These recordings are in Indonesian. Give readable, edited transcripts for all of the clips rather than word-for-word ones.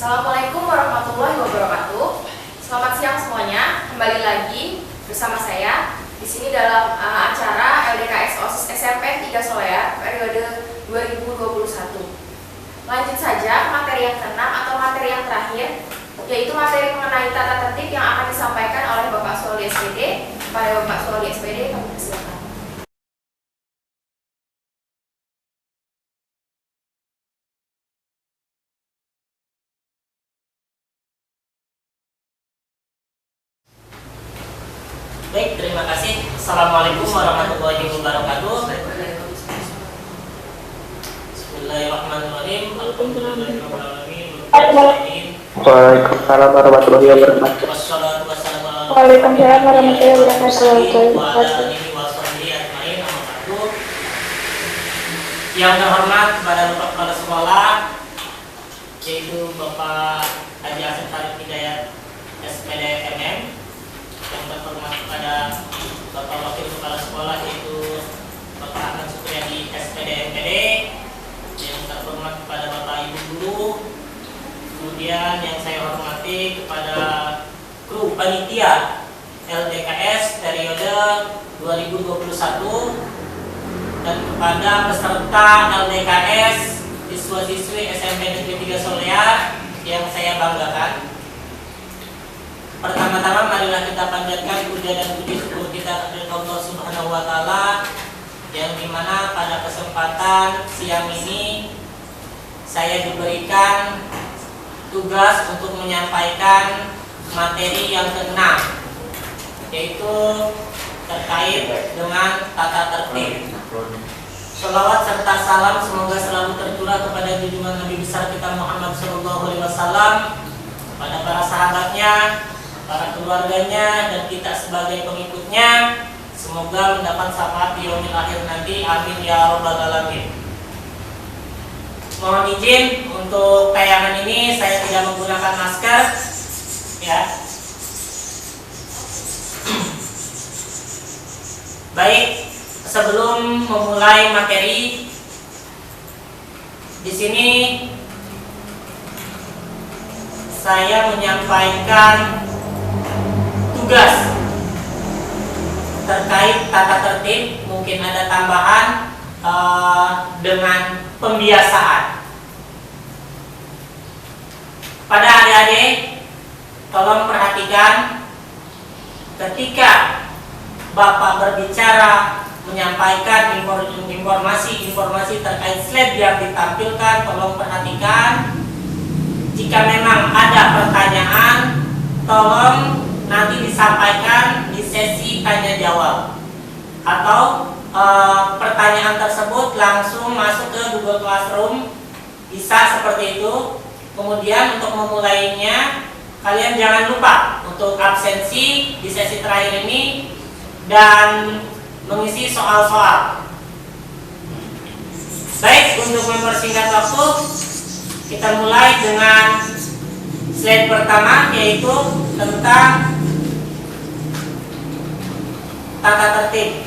Assalamualaikum warahmatullahi wabarakatuh. Selamat siang semuanya. Kembali lagi bersama saya di sini dalam acara LDKS OSIS SMP 3 Solear periode 2021. Lanjut saja materi yang keenam atau materi yang terakhir, yaitu materi mengenai tata tertib yang akan disampaikan oleh Bapak Suholi SPD. Kepada Bapak Suholi SPD, kami persilakan. Baik, terima kasih. Assalamualaikum warahmatullahi wabarakatuh. Bismillahirrahmanirrahim. Waalaikumsalam warahmatullahi wabarakatuh. Wassalatu wassalamu ala Waalaikumsalam warahmatullahi wabarakatuh. Yang terhormat kepada Bapak Kepala Sekolah, yaitu Bapak Haji Asep Sarif Hidayat SPD MM. Yang terhormat kepada Bapak Wakil Kepala Sekolah, yaitu Bapak Ahmad Supriyadi SPD MPD. Yang terhormat kepada Bapak Ibu Guru. Kemudian yang saya hormati kepada kru panitia LDKS periode 2021 dan kepada peserta LDKS siswa-siswi SMP Negeri 3 Solear yang saya banggakan. Pertama-tama marilah kita panjatkan puja dan puji syukur kita kepada Allah Subhanahu wa taala, yang dimana pada kesempatan siang ini saya diberikan tugas untuk menyampaikan materi yang keenam, yaitu terkait dengan tata tertib. Shalawat serta salam semoga selalu tercurah kepada junjungan Nabi besar kita Muhammad SAW, kepada para sahabatnya, para keluarganya, dan kita sebagai pengikutnya. Semoga mendapat syafaat di yaumil akhir nanti. Amin ya rabbal alamin. Mohon izin untuk tayangan ini saya tidak menggunakan masker, ya. Baik, sebelum memulai materi, di sini saya menyampaikan tugas terkait tata tertib. Mungkin ada tambahan dengan pembiasaan. Pada adik-adik, tolong perhatikan ketika Bapak berbicara menyampaikan informasi terkait slide yang ditampilkan, tolong perhatikan. Jika memang ada pertanyaan, tolong nanti disampaikan di sesi tanya jawab, atau pertanyaan tersebut langsung masuk ke Google Classroom, bisa seperti itu. Kemudian untuk memulainya, kalian jangan lupa untuk absensi di sesi terakhir ini dan mengisi soal-soal. Baik, untuk mempersingkat waktu, kita mulai dengan slide pertama, yaitu tentang tata tertib.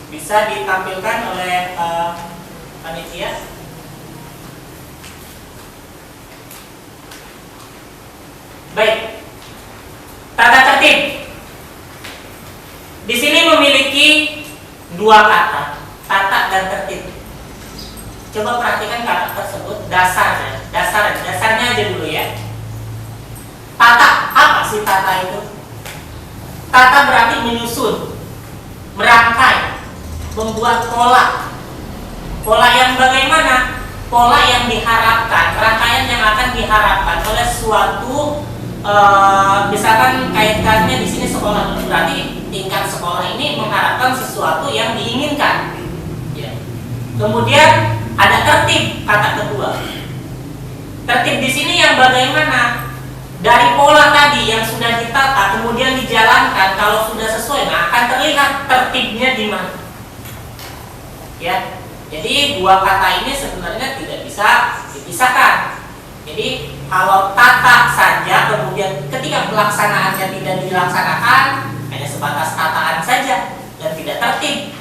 Bisa ditampilkan oleh panitia. Baik, tata tertib di sini memiliki dua kata, tata dan tertib. Coba perhatikan kata tersebut, dasarnya aja dulu ya. Tata, apa sih tata itu? Tata berarti menyusun, merangkai, membuat pola. Pola yang bagaimana? Pola yang diharapkan, rangkaian yang akan diharapkan oleh suatu, misalkan kaitannya di sini sekolah, berarti tingkat sekolah ini mengharapkan sesuatu yang diinginkan. Ya. Kemudian ada tertib, kata kedua. Tertib di sini yang bagaimana? Dari pola tadi yang sudah ditata, kemudian dijalankan, kalau sudah sesuai, nah akan terlihat tertibnya di mana. Ya, jadi dua kata ini sebenarnya tidak bisa dipisahkan. Jadi kalau tata saja, kemudian ketika pelaksanaannya tidak dilaksanakan, hanya sebatas tataan saja dan tidak tertib.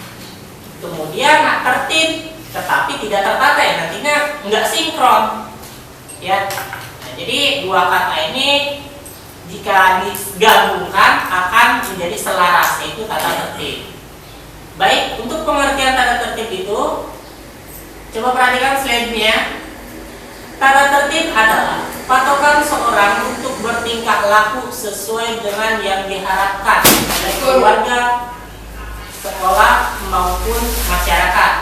Kemudian tertib tetapi tidak tertata ya, nantinya nggak sinkron ya. Nah, jadi dua kata ini jika digabungkan akan menjadi selaras, yaitu tata tertib. Baik, untuk pengertian tata tertib itu coba perhatikan slide-nya. Tata tertib adalah patokan seorang untuk bertingkah laku sesuai dengan yang diharapkan oleh keluarga, sekolah maupun masyarakat.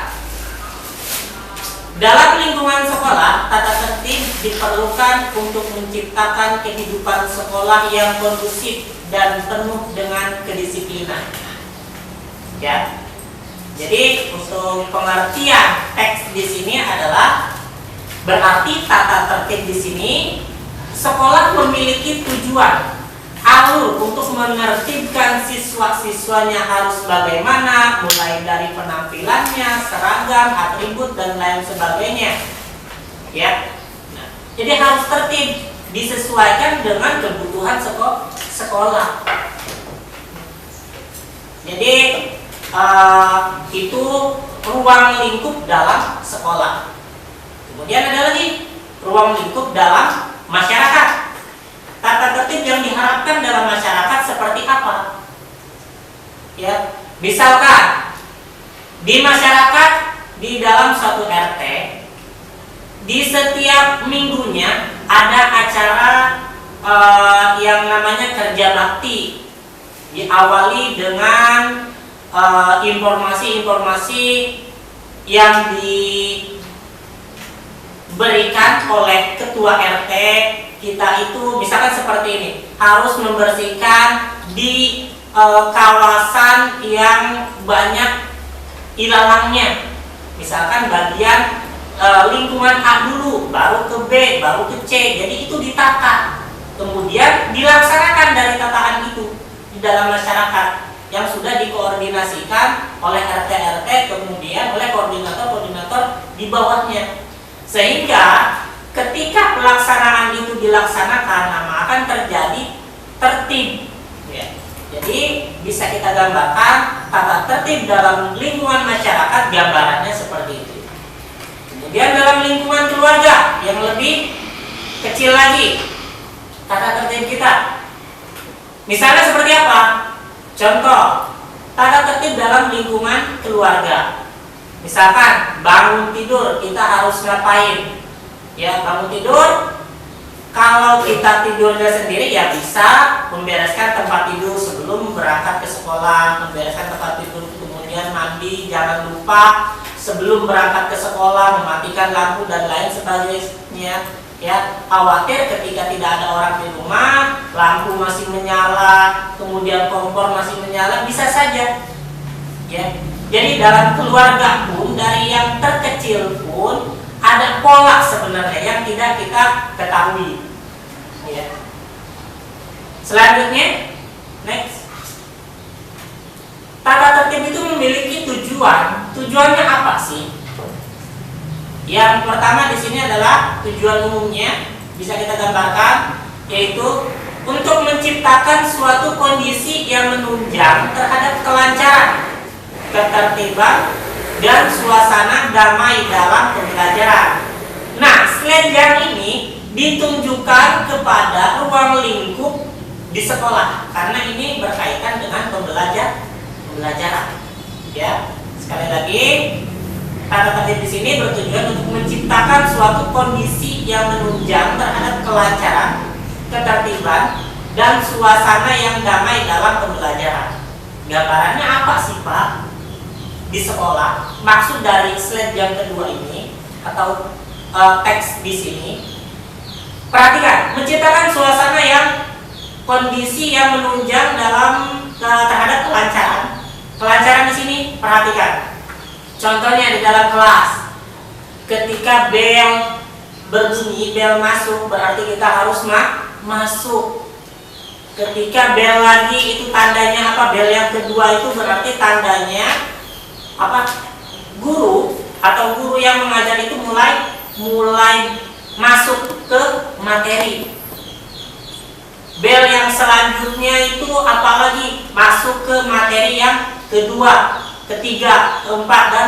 Dalam lingkungan sekolah, tata tertib diperlukan untuk menciptakan kehidupan sekolah yang kondusif dan penuh dengan kedisiplinan. Ya. Jadi untuk pengertian teks di sini adalah berarti tata tertib di sini sekolah memiliki tujuan, alur untuk menertibkan siswa-siswanya harus bagaimana, mulai dari penampilannya, seragam, atribut dan lain sebagainya. Ya. Nah, jadi harus tertib, disesuaikan dengan kebutuhan sekolah. Jadi itu ruang lingkup dalam sekolah. Kemudian ada lagi ruang lingkup dalam masyarakat. Tata tertib yang diharapkan dalam masyarakat seperti apa? Ya, misalkan di masyarakat, di dalam suatu RT, di setiap minggunya ada acara yang namanya kerja bakti, diawali dengan informasi-informasi yang diberikan oleh ketua RT kita itu, misalkan seperti ini, harus membersihkan di kawasan yang banyak ilalangnya, misalkan bagian lingkungan A dulu, baru ke B, baru ke C. Jadi itu ditata, kemudian dilaksanakan dari tataan itu di dalam masyarakat yang sudah dikoordinasikan oleh RT-RT, kemudian oleh koordinator-koordinator di bawahnya, sehingga ketika pelaksanaan itu dilaksanakan, maka akan terjadi tertib. Ya. Jadi bisa kita gambarkan tata tertib dalam lingkungan masyarakat, gambarannya seperti itu. Kemudian dalam lingkungan keluarga yang lebih kecil lagi, tata tertib kita, misalnya seperti apa? Contoh, tata tertib dalam lingkungan keluarga. Misalkan bangun tidur, kita harus ngapain? Ya, bangun tidur, kalau kita tidurnya sendiri ya bisa membereskan tempat tidur sebelum berangkat ke sekolah, membereskan tempat tidur, kemudian mandi, jangan lupa sebelum berangkat ke sekolah mematikan lampu dan lain sebagainya. Ya, khawatir ketika tidak ada orang di rumah, lampu masih menyala, kemudian kompor masih menyala, bisa saja. Ya, jadi dalam keluarga pun, dari yang terkecil pun ada pola sebenarnya yang tidak kita ketahui. Ya. Selanjutnya, next. Tata tertib itu memiliki tujuan. Tujuannya apa sih? Yang pertama di sini adalah tujuan umumnya, bisa kita gambarkan, yaitu untuk menciptakan suatu kondisi yang menunjang terhadap kelancaran, ketertiban, dan suasana damai dalam pembelajaran. Nah, slide yang ini ditunjukkan kepada ruang lingkup di sekolah, karena ini berkaitan dengan pembelajaran. Ya, sekali lagi. Tata tertib di sini bertujuan untuk menciptakan suatu kondisi yang menunjang terhadap kelancaran, ketertiban, dan suasana yang damai dalam pembelajaran. Gambarannya apa sih Pak? Di sekolah, maksud dari slide yang kedua ini atau teks di sini, perhatikan, menciptakan suasana yang kondisi yang menunjang dalam terhadap kelancaran. Kelancaran di sini, perhatikan. Contohnya di dalam kelas, ketika bel berbunyi, bel masuk, berarti kita harus masuk. Ketika bel lagi, itu tandanya apa? Bel yang kedua itu berarti tandanya apa? Guru atau guru yang mengajar itu mulai masuk ke materi. Bel yang selanjutnya itu apalagi? Masuk ke materi yang kedua, ketiga, keempat, dan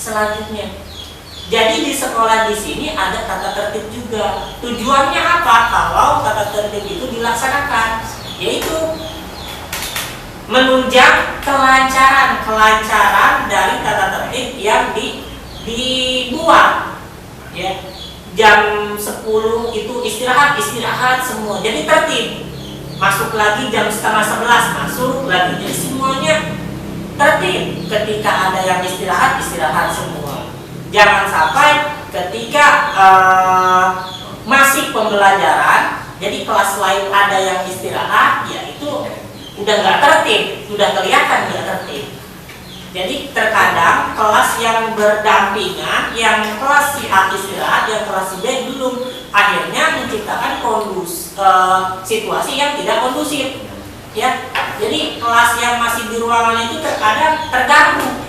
selanjutnya. Jadi di sekolah di sini ada tata tertib juga. Tujuannya apa? Kalau tata tertib itu dilaksanakan, yaitu menunjang kelancaran dari tata tertib yang dibuat. Ya, jam 10 itu istirahat semua. Jadi tertib. Masuk lagi jam setengah 11, masuk lagi. Jadi semuanya tertib. Ketika ada yang istirahat semua. Jangan sampai ketika masih pembelajaran, jadi kelas lain ada yang istirahat, ya itu udah nggak tertib, udah kelihatan nggak tertib. Jadi terkadang kelas yang berdampingan, yang kelas si A istirahat, yang kelas si B belum, akhirnya menciptakan situasi yang tidak kondusif. Ya, jadi kelas yang masih di ruangan itu terkadang terganggu.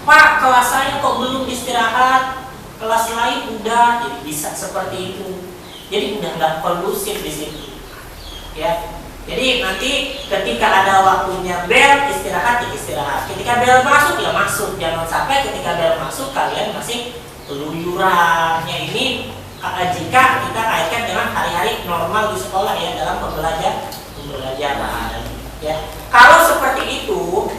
Pak, kelas saya kok belum istirahat, kelas lain udah, jadi bisa seperti itu. Jadi udah nggak kondusif di situ. Ya. Jadi nanti ketika ada waktunya bel istirahat ya istirahat. Ketika bel masuk ya masuk. Jangan sampai ketika bel masuk kalian masih keluyuran. Ya ini jika kita kaitkan dengan hari-hari normal di sekolah ya dalam pembelajaran. Ya. Kalau seperti itu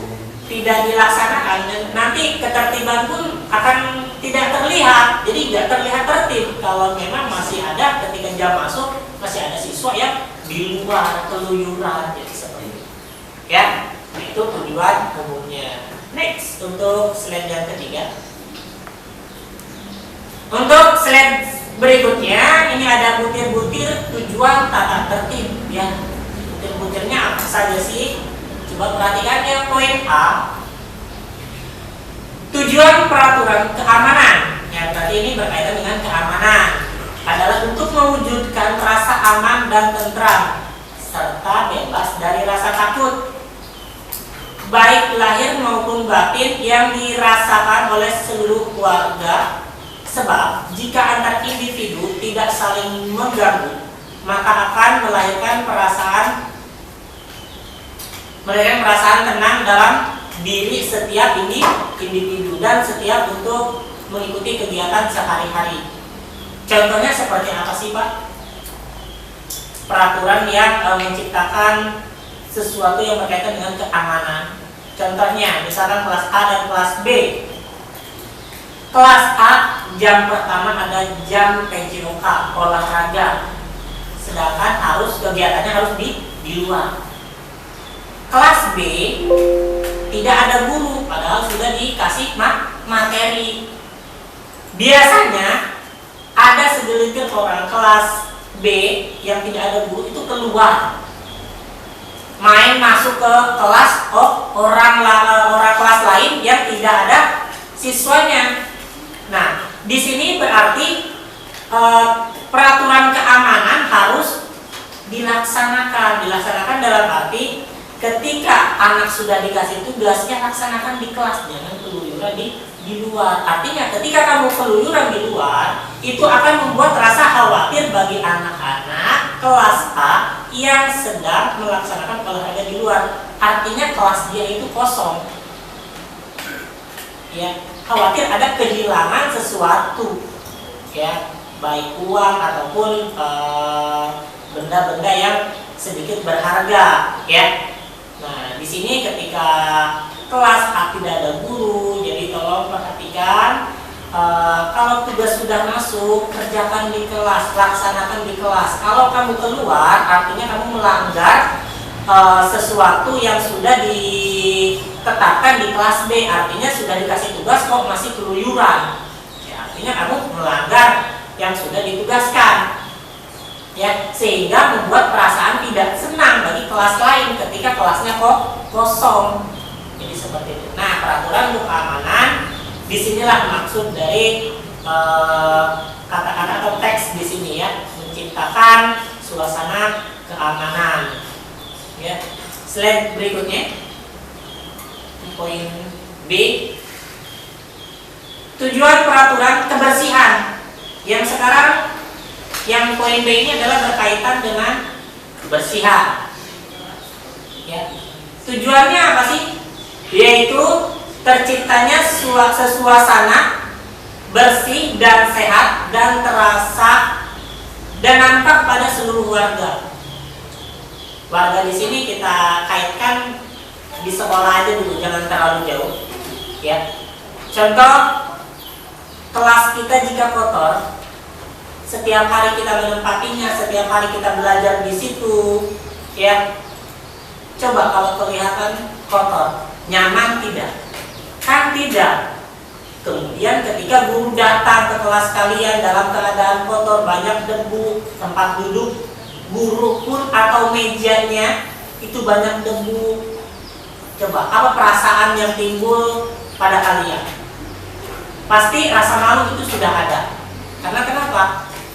tidak dilaksanakan, nanti ketertiban pun akan tidak terlihat. Jadi tidak terlihat tertib kalau memang masih ada ketika jam masuk masih ada siswa yang di luar keluyuran, jadi seperti itu. Ya, itu tujuan umumnya. Next, untuk slide yang ketiga. Untuk slide berikutnya, ini ada butir-butir tujuan tata tertib. Ya, butir-butirnya apa saja sih? Coba perhatikan yang poin A. Tujuan peraturan keamanan. Ya, berarti ini berkaitan dengan keamanan. Adalah untuk mewujudkan rasa aman dan tentram serta bebas dari rasa takut baik lahir maupun batin yang dirasakan oleh seluruh keluarga, sebab jika antar individu tidak saling mengganggu maka akan melahirkan perasaan tenang dalam diri setiap individu dan setiap untuk mengikuti kegiatan sehari-hari. Contohnya seperti apa sih Pak? Peraturan yang menciptakan sesuatu yang berkaitan dengan keamanan. Contohnya misalkan kelas A dan kelas B. Kelas A jam pertama ada jam penjiroka olahraga, sedangkan kegiatannya harus di luar. Kelas B tidak ada guru padahal sudah dikasih materi. Biasanya ada segelintir orang kelas B yang tidak ada guru itu keluar main masuk ke kelas orang kelas lain yang tidak ada siswanya. Nah, di sini berarti peraturan keamanan harus dilaksanakan dalam arti ketika anak sudah dikasih tugasnya laksanakan di kelas, jangan keluyuran di luar. Artinya ketika kamu keluyuran di luar, itu akan membuat rasa khawatir bagi anak-anak kelas A yang sedang melaksanakan olahraga di luar. Artinya kelas dia itu kosong. Ya, khawatir ada kehilangan sesuatu. Ya, baik uang ataupun benda-benda yang sedikit berharga, ya. Nah, di sini ketika kelas A tidak ada guru, jadi tolong perhatikan kalau tugas sudah masuk, kerjakan di kelas, laksanakan di kelas. Kalau kamu keluar, artinya kamu melanggar sesuatu yang sudah ditetapkan di kelas B. Artinya sudah dikasih tugas kok masih keluyuran. Ya, artinya kamu melanggar yang sudah ditugaskan. Ya, sehingga membuat perasaan tidak senang bagi kelas lain ketika kelasnya kok kosong. Jadi seperti itu. Nah, peraturan untuk keamanan disinilah maksud dari kata-kata atau teks di sini ya, menciptakan suasana keamanan. Ya, slide berikutnya, poin B. Tujuan peraturan kebersihan. Yang sekarang yang poin B ini adalah berkaitan dengan kebersihan. Ya. Tujuannya apa sih? Yaitu terciptanya suasana bersih dan sehat dan terasa dan nampak pada seluruh warga. Warga di sini kita kaitkan di sekolah aja dulu, jangan terlalu jauh. Ya, contoh kelas kita jika kotor, setiap hari kita menempatinya, setiap hari kita belajar di situ, ya. Coba kalau kelihatan kotor, nyaman tidak? Kan tidak. Kemudian ketika guru datang ke kelas kalian dalam keadaan kotor, banyak debu, tempat duduk guru pun atau mejanya itu banyak debu. Coba apa perasaan yang timbul pada kalian? Pasti rasa malu itu sudah ada. Karena kenapa?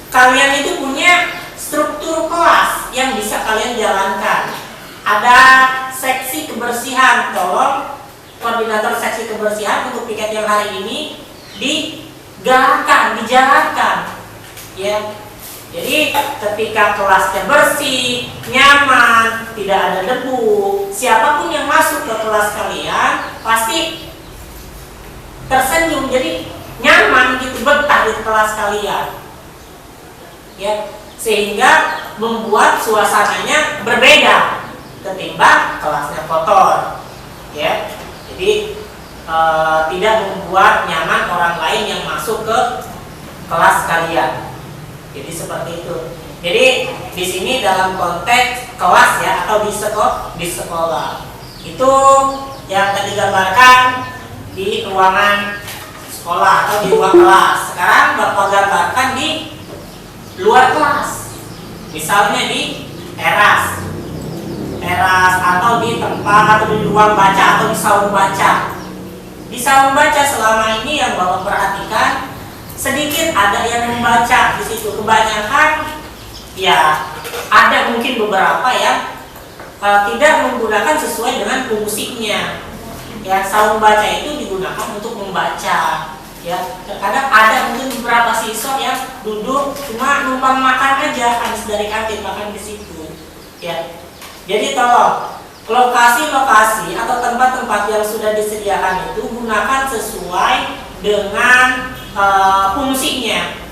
Kalian itu punya struktur kelas yang bisa kalian jalankan. Ada seksi kebersihan, tolong koordinator seksi kebersihan untuk piket yang hari ini dijalankan, ya. Jadi ketika kelasnya bersih, nyaman, tidak ada debu, siapapun yang masuk ke kelas kalian pasti tersenyum, jadi nyaman gitu, betah di kelas kalian, ya, sehingga membuat suasananya berbeda ketimbang kelasnya kotor, ya. Jadi tidak membuat nyaman orang lain yang masuk ke kelas kalian. Jadi seperti itu. Jadi di sini dalam konteks kelas ya, atau di sekolah itu yang tadi digambarkan di ruangan sekolah atau di ruang kelas. Sekarang Bapak gambarkan di luar kelas, misalnya di teras atau di tempat atau di ruang baca atau di saung baca. Di saung baca selama ini yang Bapak perhatikan, sedikit ada yang membaca di situ. Kebanyakan ya ada mungkin beberapa yang tidak menggunakan sesuai dengan fungsinya. Ya, saung baca itu digunakan untuk membaca. Ya, terkadang ada mungkin beberapa siswa yang duduk cuma numpang makan aja, habis dari kantin makan di situ. Ya, jadi tolong lokasi-lokasi atau tempat-tempat yang sudah disediakan itu gunakan sesuai dengan fungsinya,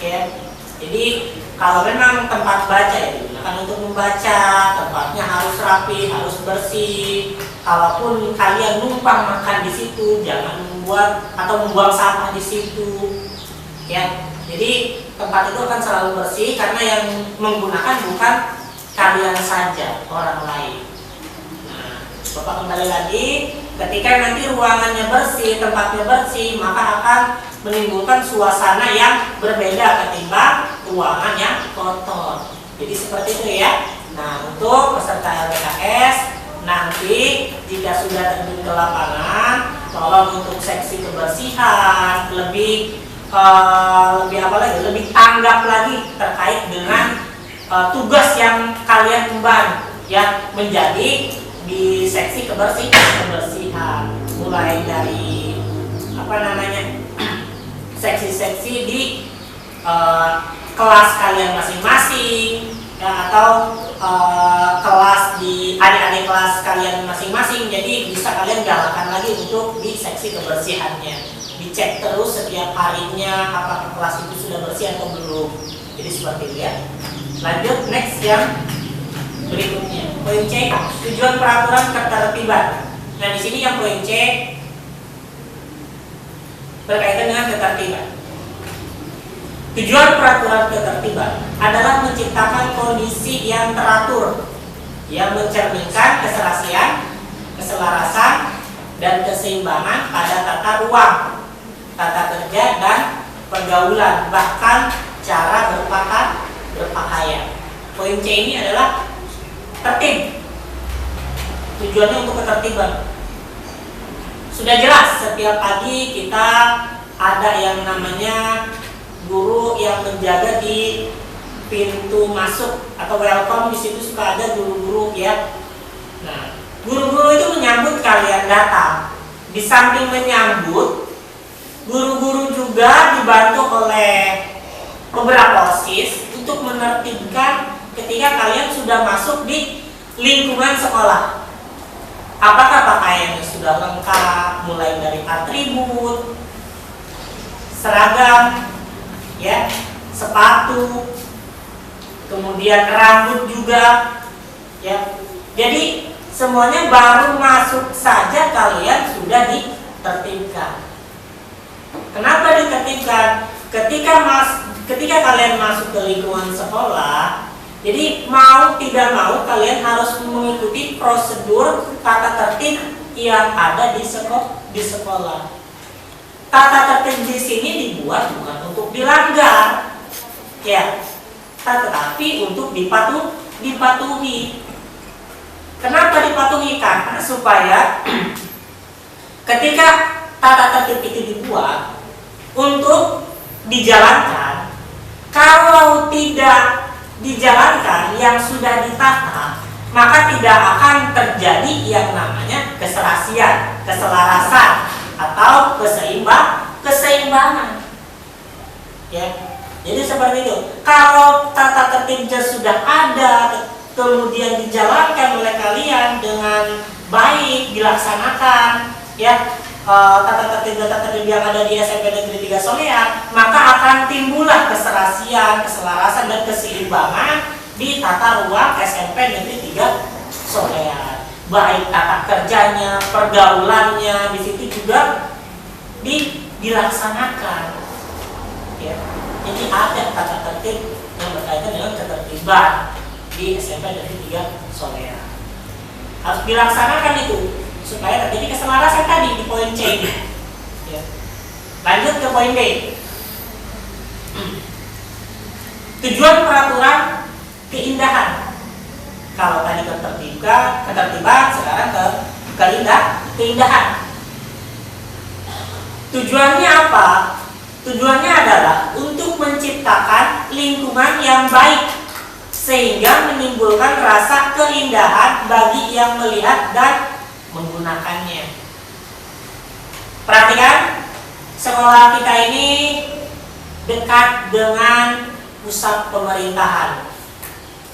ya. Jadi kalau memang tempat baca ya digunakan untuk membaca, tempatnya harus rapi, harus bersih. Kalaupun kalian numpang makan di situ, jangan membuat atau membuang sampah di situ, ya. Jadi tempat itu akan selalu bersih karena yang menggunakan bukan kalian saja, orang lain. Nah, Bapak kembali lagi, ketika nanti ruangannya bersih, tempatnya bersih, maka akan menimbulkan suasana yang berbeda ketimbang ruangan yang kotor. Jadi seperti itu ya. Nah, untuk peserta LDKS nanti jika sudah terjun ke lapangan, tolong untuk seksi kebersihan lebih tanggap lagi terkait dengan tugas yang kalian emban ya, menjadi di seksi kebersihan, mulai dari seksi-seksi di kelas kalian masing-masing ya, atau kelas di adik-adik kelas kalian masing-masing. Jadi bisa kalian galakan lagi untuk di seksi kebersihannya, dicek terus setiap harinya apakah kelas itu sudah bersih atau belum. Jadi seperti itu ya. Lanjut next yang berikutnya, poin C, tujuan peraturan ketertiban. Nah, di sini yang poin C berkaitan dengan ketertiban. Tujuan peraturan ketertiban adalah menciptakan kondisi yang teratur, yang mencerminkan keserasian, keselarasan, dan keseimbangan pada tata ruang, tata kerja, dan pergaulan, bahkan cara berpakaian. Poin C ini adalah tertib. Tujuannya untuk ketertiban. Sudah jelas, setiap pagi kita ada yang namanya guru yang menjaga di pintu masuk atau welcome. Di situ suka ada guru-guru ya. Nah, guru-guru itu menyambut kalian datang. Di samping menyambut, guru-guru juga dibantu oleh beberapa OSIS untuk menertibkan ketika kalian sudah masuk di lingkungan sekolah. Apakah pakaiannya sudah lengkap, mulai dari atribut, seragam, ya, sepatu, kemudian rambut juga, ya. Jadi semuanya baru masuk saja kalian sudah ditertibkan. Kenapa ditertibkan? Ketika kalian masuk ke lingkungan sekolah, jadi mau tidak mau kalian harus mengikuti prosedur tata tertib yang ada di sekolah. Tata tertib di sini dibuat bukan untuk dilanggar, ya, tetapi untuk dipatuhi. Kenapa dipatuhi? Karena supaya ketika tata tertib itu dibuat untuk dijalankan, kalau tidak dijalankan yang sudah ditata, maka tidak akan terjadi yang namanya keserasian, keselarasan, atau keseimbangan. Ya, jadi seperti itu. Kalau tata tertibnya sudah ada, kemudian dijalankan oleh kalian dengan baik, dilaksanakan, ya, tata tertib yang ada di SMP Negeri 3 Solean, maka akan timbullah keserasian, keselarasan, dan keseimbangan di tata ruang SMP Negeri 3 Solean. Baik tata kerjanya, pergaulannya di situ juga dilaksanakan. Ya. Jadi ada tata tertib yang berkaitan dengan ketertiban di SMP Negeri 3 Solean. Harus dilaksanakan itu supaya terjadi keselarasan tadi di poin C ini. Ya. Lanjut ke poin B. Tujuan peraturan keindahan. Kalau tadi ketertiban, sekarang keindahan. Tujuannya apa? Tujuannya adalah untuk menciptakan lingkungan yang baik sehingga menimbulkan rasa keindahan bagi yang melihat dan menggunakannya. Perhatikan, sekolah kita ini dekat dengan pusat pemerintahan.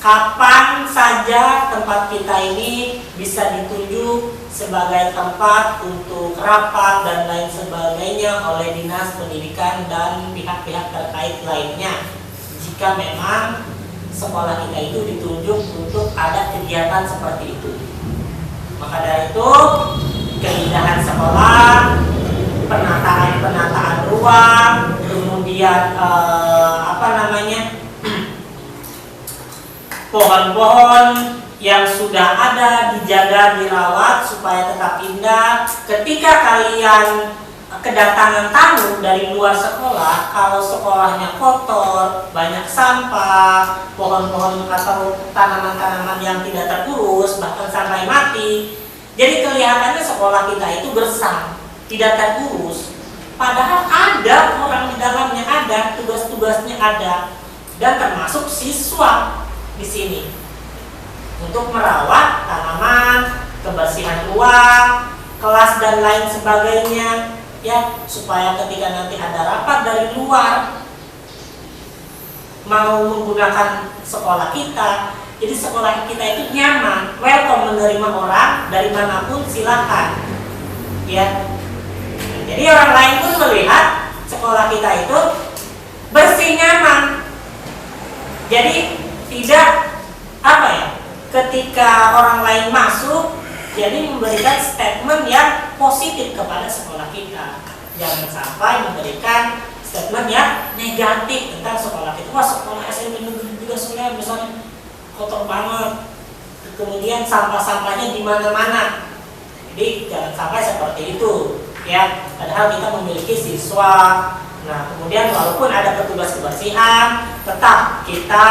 Kapan saja tempat kita ini bisa ditunjuk sebagai tempat untuk rapat dan lain sebagainya oleh Dinas Pendidikan dan pihak-pihak terkait lainnya. Jika memang sekolah kita itu ditunjuk untuk ada kegiatan seperti itu. Maka dari itu, keindahan sekolah, penataan ruang, kemudian pohon-pohon yang sudah ada dijaga, dirawat supaya tetap indah. Ketika kalian kedatangan tamu dari luar sekolah, kalau sekolahnya kotor, banyak sampah, pohon-pohon atau tanaman-tanaman yang tidak terurus, bahkan sampai mati, jadi kelihatannya sekolah kita itu gersang, tidak terurus. Padahal ada orang di dalamnya, ada tugas-tugasnya ada, dan termasuk siswa di sini untuk merawat tanaman, kebersihan ruang, kelas dan lain sebagainya. Ya, supaya ketika nanti ada rapat dari luar mau menggunakan sekolah kita, jadi sekolah kita itu nyaman, welcome menerima orang dari manapun, silakan. Ya, jadi orang lain pun melihat sekolah kita itu bersih, nyaman. Jadi tidak ketika orang lain masuk, jadi memberikan statement yang positif kepada sekolah kita. Jangan sampai memberikan statement yang negatif tentang sekolah kita. Wah, sekolah SMP Negeri 3 Solean misalnya kotor banget, kemudian sampah-sampahnya di mana-mana. Jadi jangan sampai seperti itu, ya. Padahal kita memiliki siswa. Nah, kemudian walaupun ada petugas kebersihan, tetap kita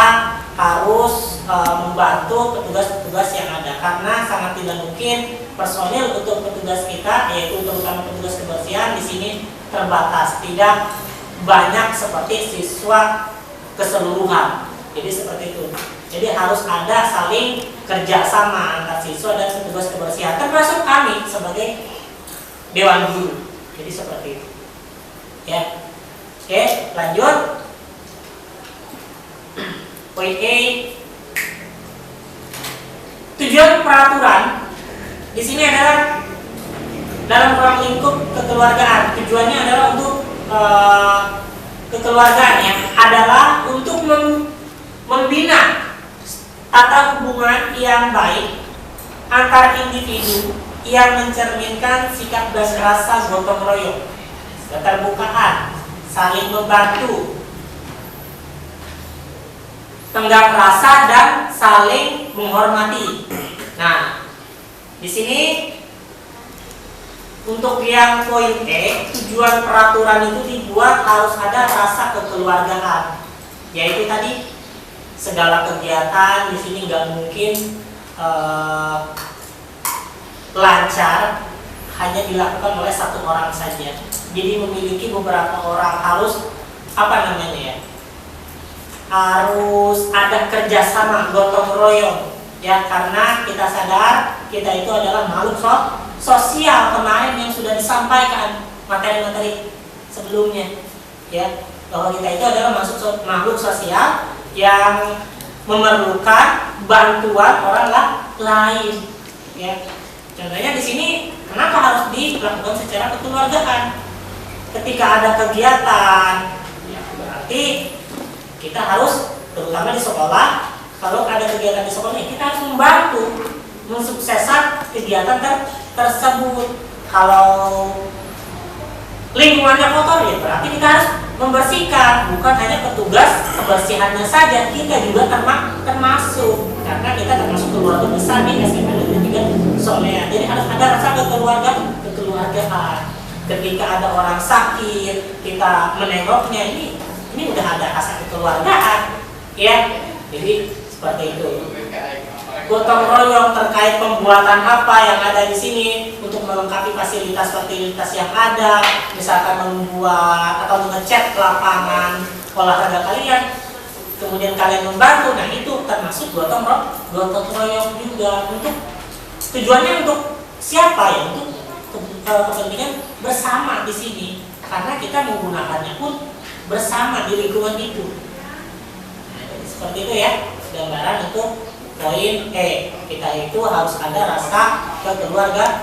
harus membantu petugas-petugas yang ada, karena sangat tidak mungkin personil untuk petugas kita, yaitu terutama petugas kebersihan di sini terbatas, tidak banyak seperti siswa keseluruhan. Jadi seperti itu. Jadi harus ada saling kerjasama antar siswa dan petugas kebersihan, termasuk kami sebagai dewan guru. Jadi seperti itu. Ya. Oke, lanjut. Poin A. Tujuan peraturan di sini adalah dalam ruang lingkup kekeluargaan. Tujuannya adalah untuk kekeluargaannya adalah untuk membina tata hubungan yang baik antar individu yang mencerminkan sikap dan rasa gotong royong, keterbukaan, saling membantu, tenggang rasa dan saling menghormati. Nah, di sini untuk yang poin E, tujuan peraturan itu dibuat harus ada rasa kekeluargaan, yaitu tadi segala kegiatan di sini nggak mungkin lancar hanya dilakukan oleh satu orang saja. Jadi memiliki beberapa orang, harus harus ada kerjasama, gotong royong, ya, karena kita sadar kita itu adalah makhluk sosial. Kemarin yang sudah disampaikan materi-materi sebelumnya, ya, bahwa kita itu adalah makhluk sosial yang memerlukan bantuan orang lain, ya. Contohnya di sini kenapa harus dilakukan secara kekeluargaan? Ketika ada kegiatan, ya, berarti kita harus, terutama di sekolah, kalau ada kegiatan di sekolah, kita harus membantu mensukseskan kegiatan tersebut. Kalau lingkungannya kotor, ya berarti kita harus membersihkan, bukan hanya petugas kebersihannya saja, kita juga termasuk, karena kita termasuk keluarga besar nih SMA Negeri 3 Solea. Jadi harus ada rasa kekeluargaan. Ketika ada orang sakit, kita menengoknya, ini udah ada rasa kekeluargaan, ya. Jadi seperti itu. Gotong royong terkait pembuatan apa yang ada di sini untuk melengkapi fasilitas-fasilitas yang ada, misalkan membuat atau mengecat lapangan olahraga kalian, kemudian kalian membantu. Nah, itu termasuk gotong royong juga. Untuk tujuannya untuk siapa, ya? Untuk kepentingan bersama di sini, karena kita menggunakannya pun bersama di lingkungan itu. Nah, jadi seperti itu, ya, gambaran untuk poin E. Kita itu harus ada rasa kekeluargaan.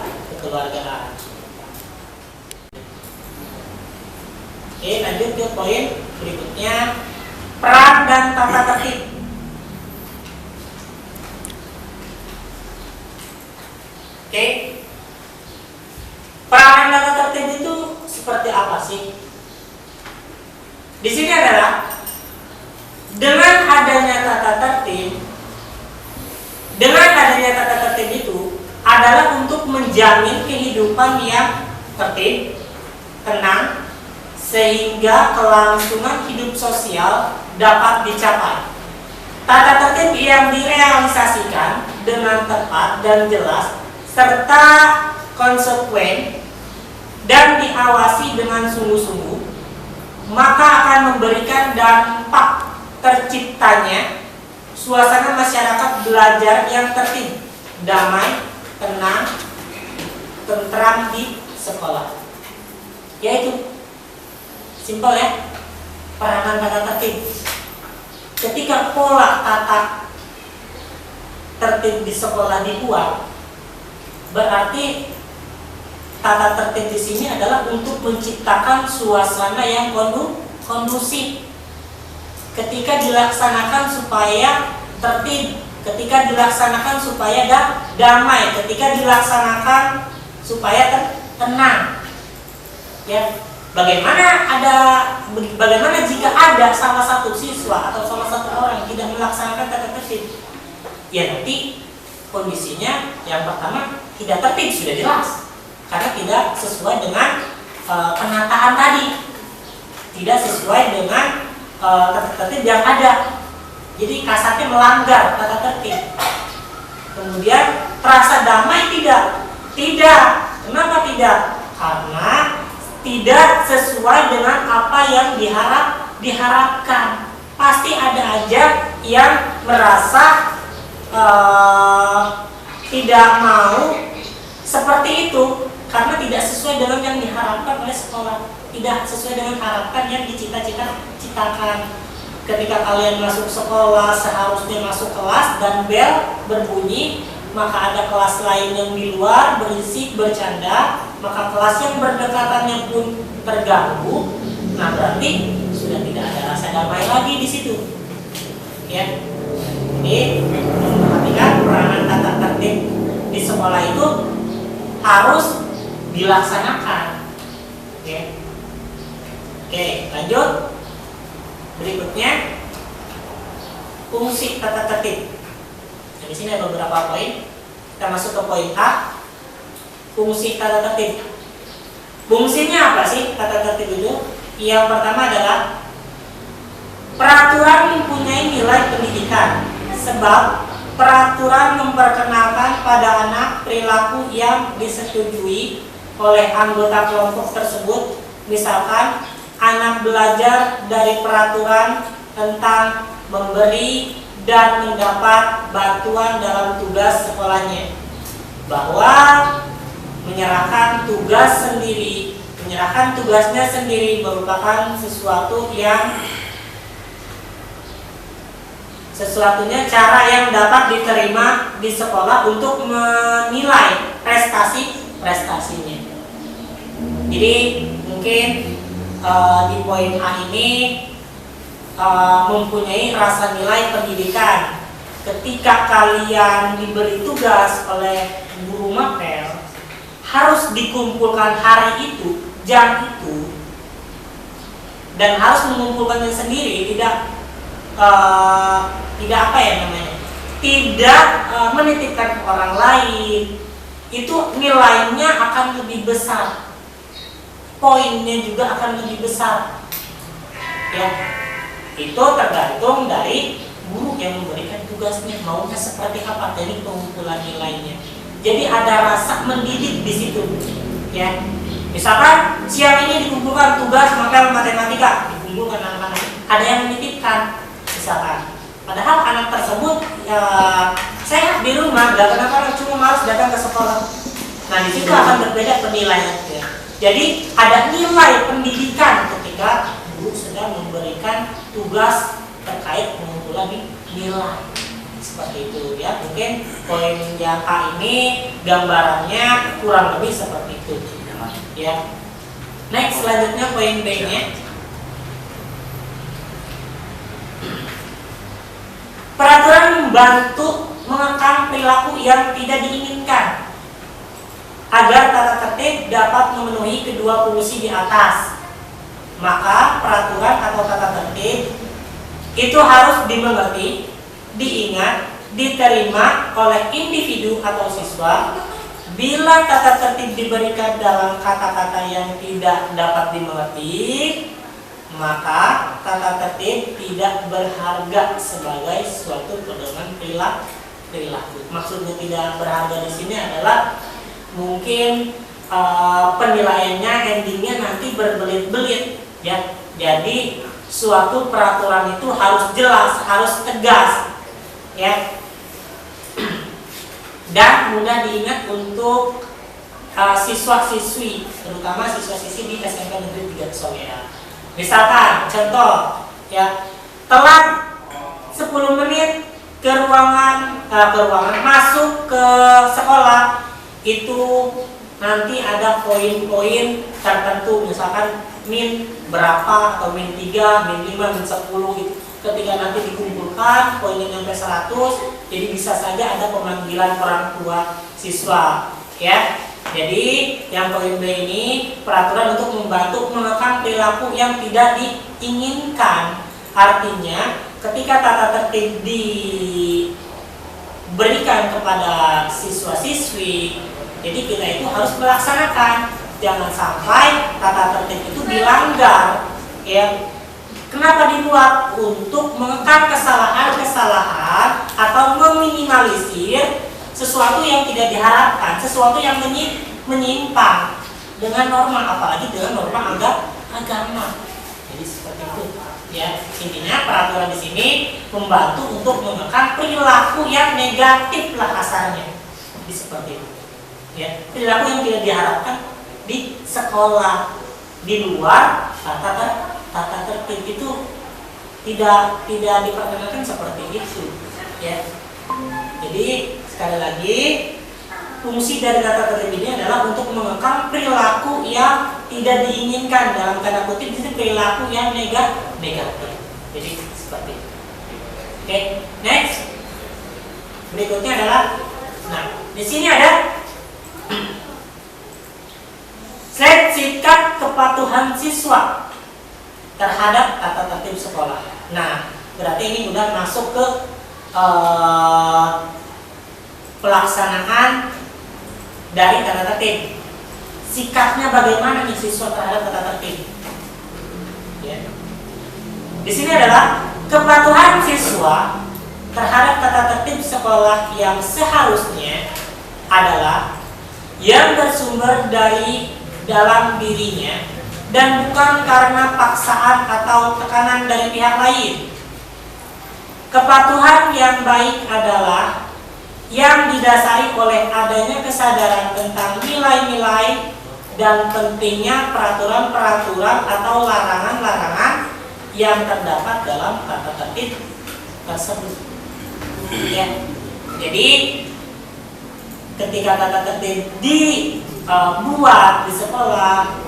Oke, lanjut ke poin berikutnya, peran dan tata tertib. Oke, peran dan tata tertib itu seperti apa sih? Di sini adalah dengan adanya tata tertib. Dengan adanya tata tertib itu adalah untuk menjamin kehidupan yang tertib, tenang, sehingga kelangsungan hidup sosial dapat dicapai. Tata tertib yang direalisasikan dengan tepat dan jelas serta konsekuen dan diawasi dengan sungguh-sungguh, maka akan memberikan dampak terciptanya suasana masyarakat belajar yang tertib, damai, tenang, tentram di sekolah. Yaitu simpel, ya, peranan tata tertib. Ketika pola tata tertib di sekolah dibuat, berarti tata tertib di sini adalah untuk menciptakan suasana yang kondusif. Ketika dilaksanakan supaya tertib, ketika dilaksanakan supaya damai, ketika dilaksanakan supaya tenang, ya. Bagaimana jika ada salah satu siswa atau salah satu orang yang tidak melaksanakan tata tertib? Ya, nanti kondisinya yang pertama tidak tertib, sudah jelas, karena tidak sesuai dengan penataan tadi, tidak sesuai dengan tata tertib yang ada. Jadi kasarnya melanggar tata tertib. Kemudian terasa damai tidak? Tidak. Kenapa tidak? Karena tidak sesuai dengan apa yang diharapkan. Pasti ada aja yang merasa tidak mau seperti itu karena tidak sesuai dengan yang diharapkan oleh sekolah, tidak sesuai dengan harapan yang dicita-citakan. Ketika kalian masuk sekolah, seharusnya masuk kelas dan bel berbunyi, maka ada kelas lain yang di luar berisik, bercanda, maka kelas yang berdekatannya pun terganggu. Nah, berarti sudah tidak bisa damai lagi di situ. Ya. Jadi perhatikan peranan tata tertib di sekolah itu harus dilaksanakan. Ya. Oke, lanjut. Berikutnya fungsi tata tertib. Nah, di sini ada beberapa poin. Kita masuk ke poin A. Fungsi tata tertib. Fungsinya apa sih tata tertib itu? Yang pertama adalah peraturan mempunyai nilai pendidikan, sebab peraturan memperkenalkan pada anak perilaku yang disetujui oleh anggota kelompok tersebut. Misalkan anak belajar dari peraturan tentang memberi dan mendapat bantuan dalam tugas sekolahnya, bahwa menyerahkan tugasnya sendiri merupakan sesuatunya cara yang dapat diterima di sekolah untuk menilai prestasinya. Jadi mungkin di poin A ini mempunyai rasa nilai pendidikan. Ketika kalian diberi tugas oleh guru mapel, harus dikumpulkan hari itu, jam itu, dan harus mengumpulkannya sendiri, tidak menitipkan ke orang lain. Itu nilainya akan lebih besar, poinnya juga akan lebih besar. Ya, itu tergantung dari guru yang memberikan tugasnya, maunya seperti apa dari pengumpulan nilainya. Jadi ada rasa mendidik di situ. Ya, misalkan siang ini dikumpulkan tugas mapel matematika, dikumpulkan anak-anak, ada yang menitipkan, misalkan. Padahal anak tersebut sehat di rumah, gak kenapa cuma malas datang ke sekolah. Nah, di situ akan berbeda penilaian. Ya. Jadi ada nilai pendidikan ketika guru sedang memberikan tugas terkait pengumpulan nilai. Seperti itu ya. Mungkin poin yang A ini gambarannya kurang lebih seperti itu. Ya. Next, selanjutnya poin B-nya. Peraturan membantu mengekang perilaku yang tidak diinginkan agar tata tertib dapat memenuhi kedua fungsi di atas. Maka peraturan atau tata tertib itu harus dimengerti, diingat, diterima oleh individu atau siswa. Bila tata tertib diberikan dalam kata-kata yang tidak dapat dimengerti, maka tata tertib tidak berharga sebagai suatu pedoman perilaku. Maksudnya tidak berharga di sini adalah mungkin penilaiannya endingnya nanti berbelit-belit ya. Jadi suatu peraturan itu harus jelas, harus tegas ya, dan mudah diingat untuk siswa-siswi, terutama siswa-siswi di SMP Negeri 3 Solea. Misalkan contoh ya, telat 10 menit ke ruangan masuk ke sekolah, itu nanti ada poin-poin tertentu, misalkan min berapa atau min 3, min 5, min 10 gitu. Ketika nanti dikumpulkan poinnya sampai 100, jadi bisa saja ada pemanggilan orang tua siswa ya. Jadi yang poin B ini peraturan untuk membantu mengekang perilaku yang tidak diinginkan. Artinya ketika tata tertib diberikan kepada siswa-siswi, jadi kita itu harus melaksanakan. Jangan sampai tata tertib itu dilanggar ya. Kenapa dibuat? Untuk mengekang kesalahan-kesalahan atau meminimalisir sesuatu yang tidak diharapkan, sesuatu yang menyimpang dengan norma, apalagi dengan norma agama. Jadi seperti itu ya. Intinya peraturan di sini membantu untuk mengekang perilaku yang negatif lah kasarnya. Jadi seperti itu ya. Perilaku yang tidak diharapkan di sekolah, di luar tata tertib itu tidak diperkenalkan seperti itu ya. Jadi sekali lagi, fungsi dari tata tertib ini adalah untuk mengekang perilaku yang tidak diinginkan, dalam tanda kutip itu perilaku yang negatif Jadi seperti itu. Oke, next. Berikutnya adalah, nah di sini ada slide sikap kepatuhan siswa terhadap tata tertib sekolah. Nah, berarti ini udah masuk ke pelaksanaan dari tata tertib. Sikapnya bagaimana nih siswa terhadap tata tertib? Ya. Di sini adalah kepatuhan siswa terhadap tata tertib sekolah yang seharusnya adalah yang bersumber dari dalam dirinya dan bukan karena paksaan atau tekanan dari pihak lain. Kepatuhan yang baik adalah yang didasari oleh adanya kesadaran tentang nilai-nilai dan pentingnya peraturan-peraturan atau larangan-larangan yang terdapat dalam tata tertib tersebut. Ya. Jadi ketika tata tertib dibuat di sekolah,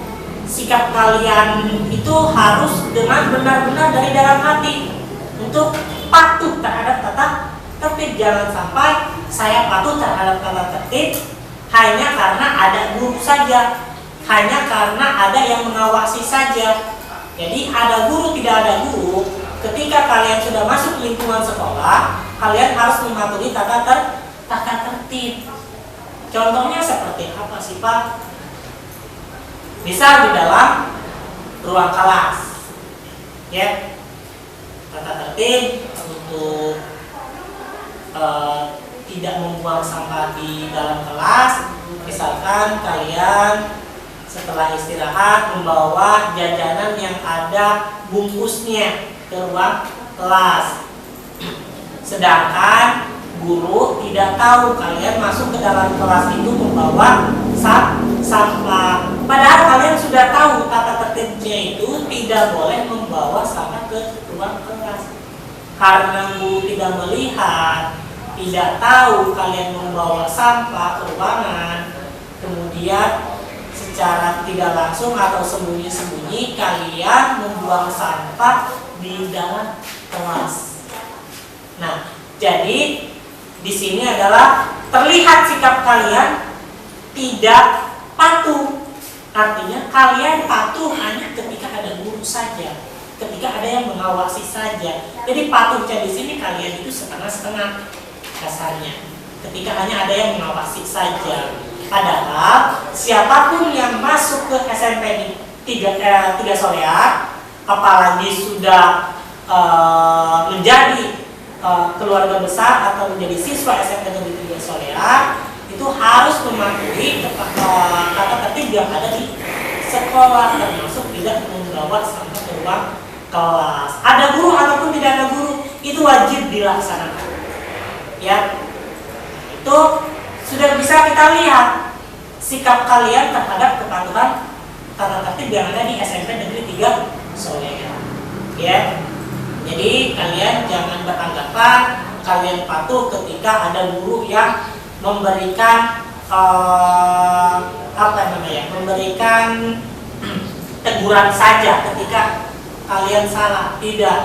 sikap kalian itu harus dengan benar-benar dari dalam hati untuk patuh terhadap tata tertib. Jangan sampai saya patuh terhadap tata tertib hanya karena ada guru saja, hanya karena ada yang mengawasi saja. Jadi ada guru tidak ada guru, ketika kalian sudah masuk lingkungan sekolah, kalian harus mematuhi tata tertib. Contohnya seperti apa sih Pak? Misal di dalam ruang kelas, ya, tata tertib untuk tidak membuang sampah di dalam kelas. Misalkan kalian setelah istirahat membawa jajanan yang ada bungkusnya ke ruang kelas, sedangkan guru tidak tahu kalian masuk ke dalam kelas itu membawa sampah. Padahal kalian sudah tahu tata tertibnya itu tidak boleh membawa sampah ke ruang kelas. Karena guru tidak melihat, tidak tahu kalian membawa sampah ke ruangan, kemudian secara tidak langsung atau sembunyi-sembunyi kalian membuang sampah di dalam kelas. Nah, jadi di sini adalah terlihat sikap kalian tidak patuh. Artinya kalian patuh hanya ketika ada guru saja, ketika ada yang mengawasi saja. Jadi patuhnya di sini kalian itu setengah-setengah kasarnya, ketika hanya ada yang mengawasi saja. Padahal siapapun yang masuk ke SMP 3 Solear, apalagi sudah menjadi keluarga besar atau menjadi siswa SMP Negeri 3 Solear, itu harus mematuhi tata tertib yang ada di sekolah, termasuk tidak membawa sampah ke ruang kelas. Ada guru ataupun tidak ada guru, itu wajib dilaksanakan. Ya, itu sudah bisa kita lihat sikap kalian terhadap kepatuhan tata tertib yang ada di SMP Negeri 3 Solear. Ya, jadi kalian jangan beranggapan kalian patuh ketika ada guru yang memberikan memberikan teguran saja ketika kalian salah. Tidak.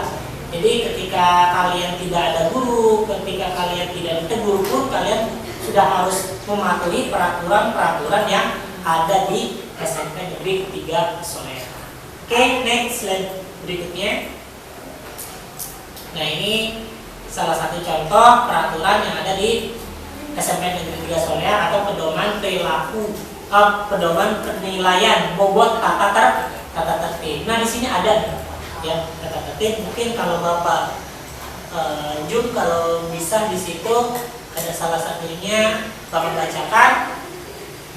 Jadi ketika kalian tidak ada guru, ketika kalian tidak ditegur pun, kalian sudah harus mematuhi peraturan-peraturan yang ada di SMP Negeri 3 Solear. Oke, next slide berikutnya. Nah, ini salah satu contoh peraturan yang ada di SMP Negeri 3 Solear atau pedoman perilaku, pedoman penilaian bobot tata tertib. Nah, di sini ada ya tata tertib. Mungkin kalau Bapak Jum kalau bisa di situ ada salah satunya Bapak bacakan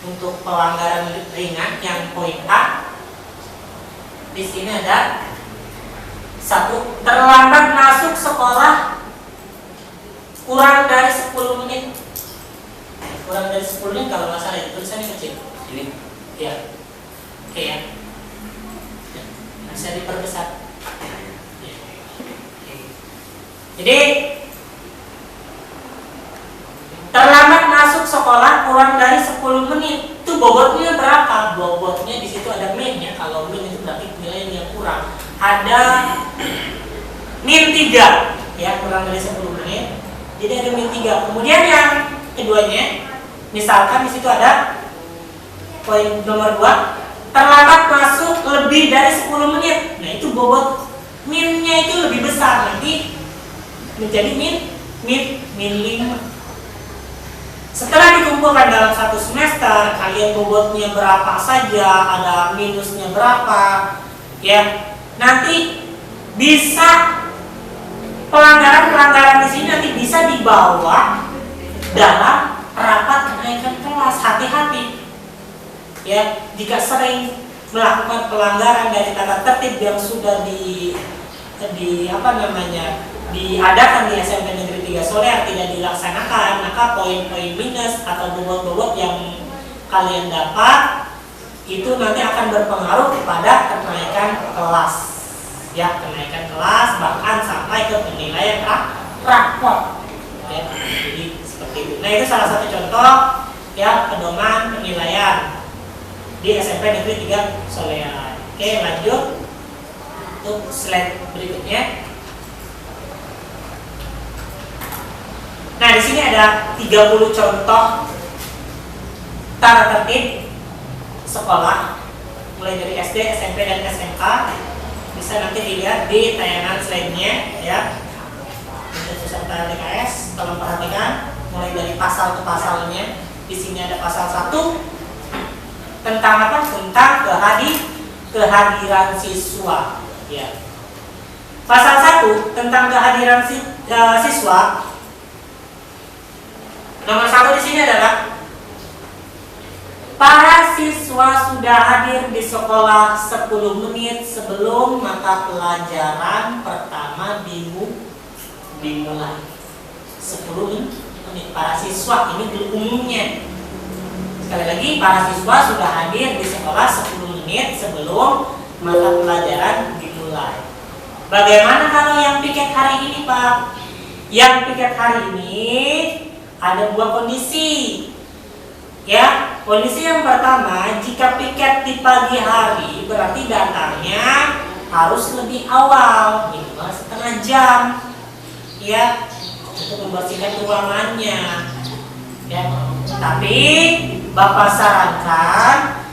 untuk pelanggaran ringan yang poin A. Di sini ada 1, terlambat masuk sekolah kurang dari 10 menit. Kurang dari 10 menit kalau nggak salah itu tulisannya kecil. Ini. Ya. Oke ya. Bisa diperbesar. Ya. Oke. Jadi terlambat masuk sekolah kurang dari 10 menit. Itu bobotnya berapa? Bobotnya di situ ada min ya. Kalau min itu berarti nilainya kurang. Ada min 3 ya, kurang dari 10 menit. Jadi ada min 3. Kemudian yang keduanya, misalkan di situ ada poin nomor 2, terlambat masuk lebih dari 10 menit. Nah, itu bobot minnya itu lebih besar, nanti menjadi min 5. Setelah dikumpulkan dalam satu semester, kalian bobotnya berapa saja, ada minusnya berapa, ya. Nanti bisa pelanggaran di sini nanti bisa dibawa dalam rapat kenaikan kelas. Hati-hati, ya. Jika sering melakukan pelanggaran dari tata tertib yang sudah diadakan di SMP Negeri 3 Solear tidak dilaksanakan, maka poin-poin minus atau bobot-bobot yang kalian dapat itu nanti akan berpengaruh kepada kenaikan kelas, ya, kenaikan kelas bahkan sampai ke penilaian rapor, ya. Jadi seperti itu. Nah, itu salah satu contoh, ya, pedoman penilaian di SMP Negeri 3 Solear. Oke, lanjut untuk slide berikutnya. Nah, di sini ada 30 contoh tata tertib sekolah mulai dari SD, SMP, dan SMK. Bisa nanti dilihat di tayangan slide-nya, ya. Untuk peserta LDKS, tolong perhatikan mulai dari pasal ke pasalnya. Di sini ada pasal 1 tentang apa? Tentang kehadiran siswa, ya. Pasal 1 tentang kehadiran siswa. Nomor 1 di sini adalah para siswa sudah hadir di sekolah 10 menit sebelum mata pelajaran pertama dimulai. 10 menit para siswa, ini umumnya. Sekali lagi, para siswa sudah hadir di sekolah 10 menit sebelum mata pelajaran dimulai. Bagaimana kalau yang piket hari ini, Pak? Yang piket hari ini ada 2 kondisi, ya. Kondisi yang pertama, jika piket di pagi hari berarti datangnya harus lebih awal, minimal setengah jam, ya, untuk membersihkan ruangannya, ya. Tapi Bapak sarankan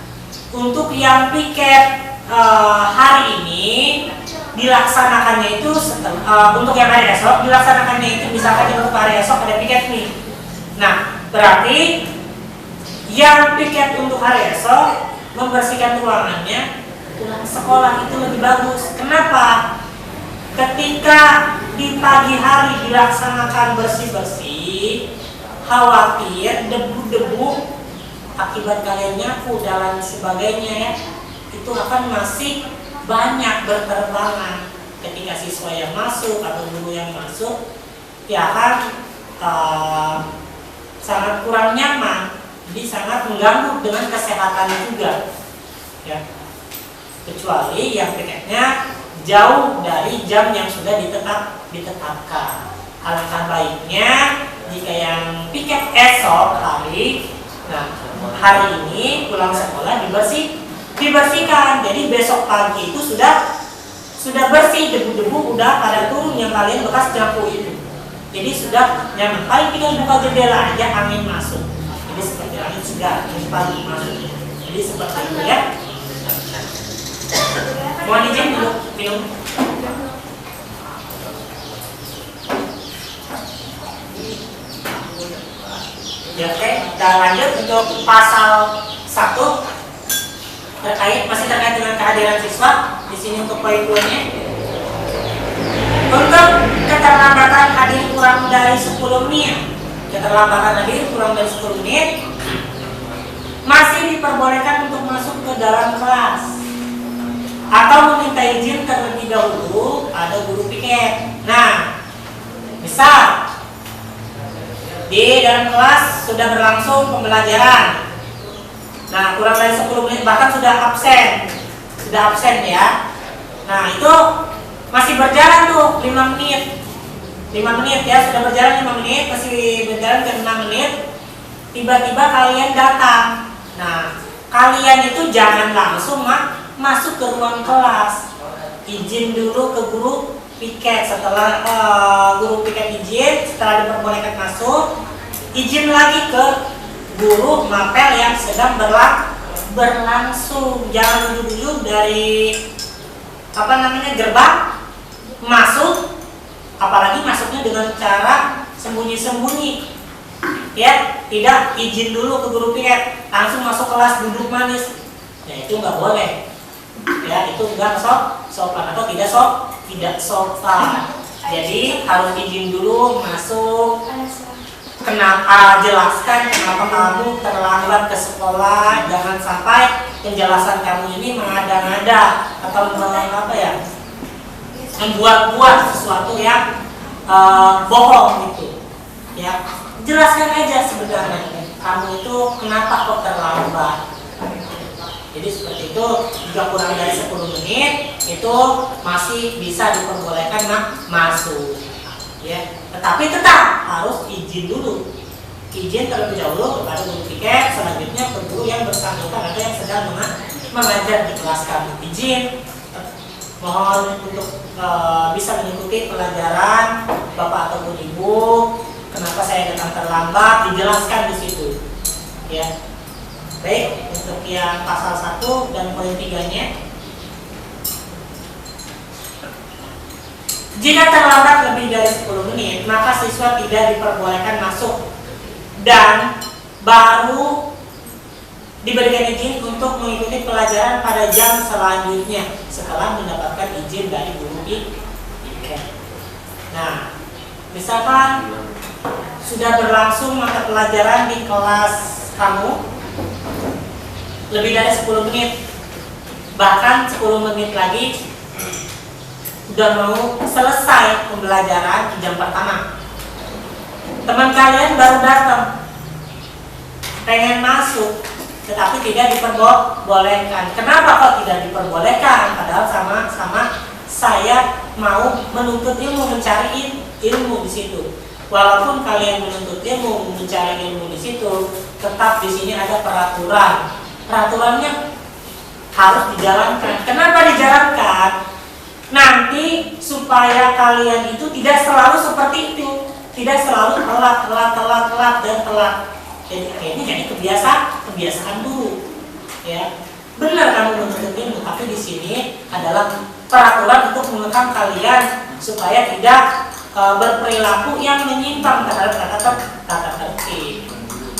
untuk yang piket hari ini dilaksanakannya itu untuk yang hari esok dilaksanakannya itu misalkan untuk hari esok ada piket nih. Nah, berarti yang piket untuk hari esok membersihkan ruangannya pulang sekolah itu lebih bagus. Kenapa? Ketika di pagi hari dilaksanakan bersih-bersih, khawatir debu-debu akibat kalian nyapu dan lain sebagainya, ya, itu akan masih banyak berterbangan ketika siswa yang masuk atau guru yang masuk, ya kan sangat kurang nyaman, jadi sangat mengganggu dengan kesehatan juga, ya. Kecuali yang piketnya jauh dari jam yang sudah ditetapkan. Alangkah baiknya jika yang piket esok hari, nah hari ini pulang sekolah dibersihkan. Jadi besok pagi itu sudah bersih, debu-debu udah pada turun yang kalian bekas nyapu itu. Jadi sudah nyaman. Paling tinggal buka jendela aja, angin masuk. Jadi seperti angin sudah pagi masuk. Jadi seperti itu, ya. Mohon izin dulu minum. Ya, oke. Kita lanjut untuk pasal 1 masih terkait dengan kehadiran siswa. Di sini untuk poin 2-nya. Untuk keterlambatan hadir kurang dari 10 menit, masih diperbolehkan untuk masuk ke dalam kelas atau meminta izin terlebih dahulu ada guru piket. Nah, misal di dalam kelas sudah berlangsung pembelajaran, nah kurang dari 10 menit bahkan sudah absen ya. Nah, itu masih berjalan tuh 5 menit ya, sudah berjalan 5 menit, masih berjalan ke 6 menit, tiba-tiba kalian datang. Nah, kalian itu jangan langsung masuk ke ruang kelas, izin dulu ke guru piket. Setelah guru piket izin, setelah diperbolehkan masuk, izin lagi ke guru mapel yang sedang berlangsung. Jangan duduk dari gerbang masuk, apalagi masuknya dengan cara sembunyi-sembunyi. Ya, tidak izin dulu ke guru piket, langsung masuk kelas duduk manis. Ya, itu nggak boleh. Ya, itu nggak sopan atau tidak sopan. Jadi harus izin dulu masuk. Kenapa, jelaskan kenapa kamu terlambat ke sekolah. Jangan sampai penjelasan kamu ini mengada-ngada atau membuat-buat sesuatu yang bohong gitu. Ya, jelaskan aja sebenarnya kamu itu kenapa kok terlambat. Jadi seperti itu, jika kurang dari 10 menit itu masih bisa diperbolehkan masuk. Ya, tetapi tetap harus izin dulu. Izin terlebih dahulu kepada guru piket, selanjutnya ke guru yang bersangkutan atau yang sedang mengajar di kelas kamu. Izin, mohon untuk bisa mengikuti pelajaran Bapak ataupun Ibu. Kenapa saya datang terlambat, dijelaskan di situ. Ya. Baik, untuk yang pasal 1 dan poin 3-nya. Jika terlambat lebih dari 10 menit, maka siswa tidak diperbolehkan masuk dan baru diberikan izin untuk mengikuti pelajaran pada jam selanjutnya setelah mendapatkan izin dari guru piket. Nah, misalkan sudah berlangsung mata pelajaran di kelas kamu lebih dari 10 menit, bahkan 10 menit lagi udah mau selesai pembelajaran di jam pertama. Teman kalian baru datang, pengen masuk, tetapi tidak diperbolehkan. Kenapa kok tidak diperbolehkan? Padahal sama-sama saya mau menuntut ilmu, mencari ilmu di situ. Walaupun kalian menuntut ilmu, mencari ilmu di situ, tetap di sini ada peraturan. Peraturannya harus dijalankan. Kenapa dijalankan? Nanti supaya kalian itu tidak selalu seperti itu, tidak selalu telat dan telat. Jadi akhirnya jadi kebiasaan dulu. Ya, benar kamu menuntut ilmu, tapi di sini adalah peraturan untuk mengekang kalian supaya tidak berperilaku yang menyimpang terhadap tata tertib.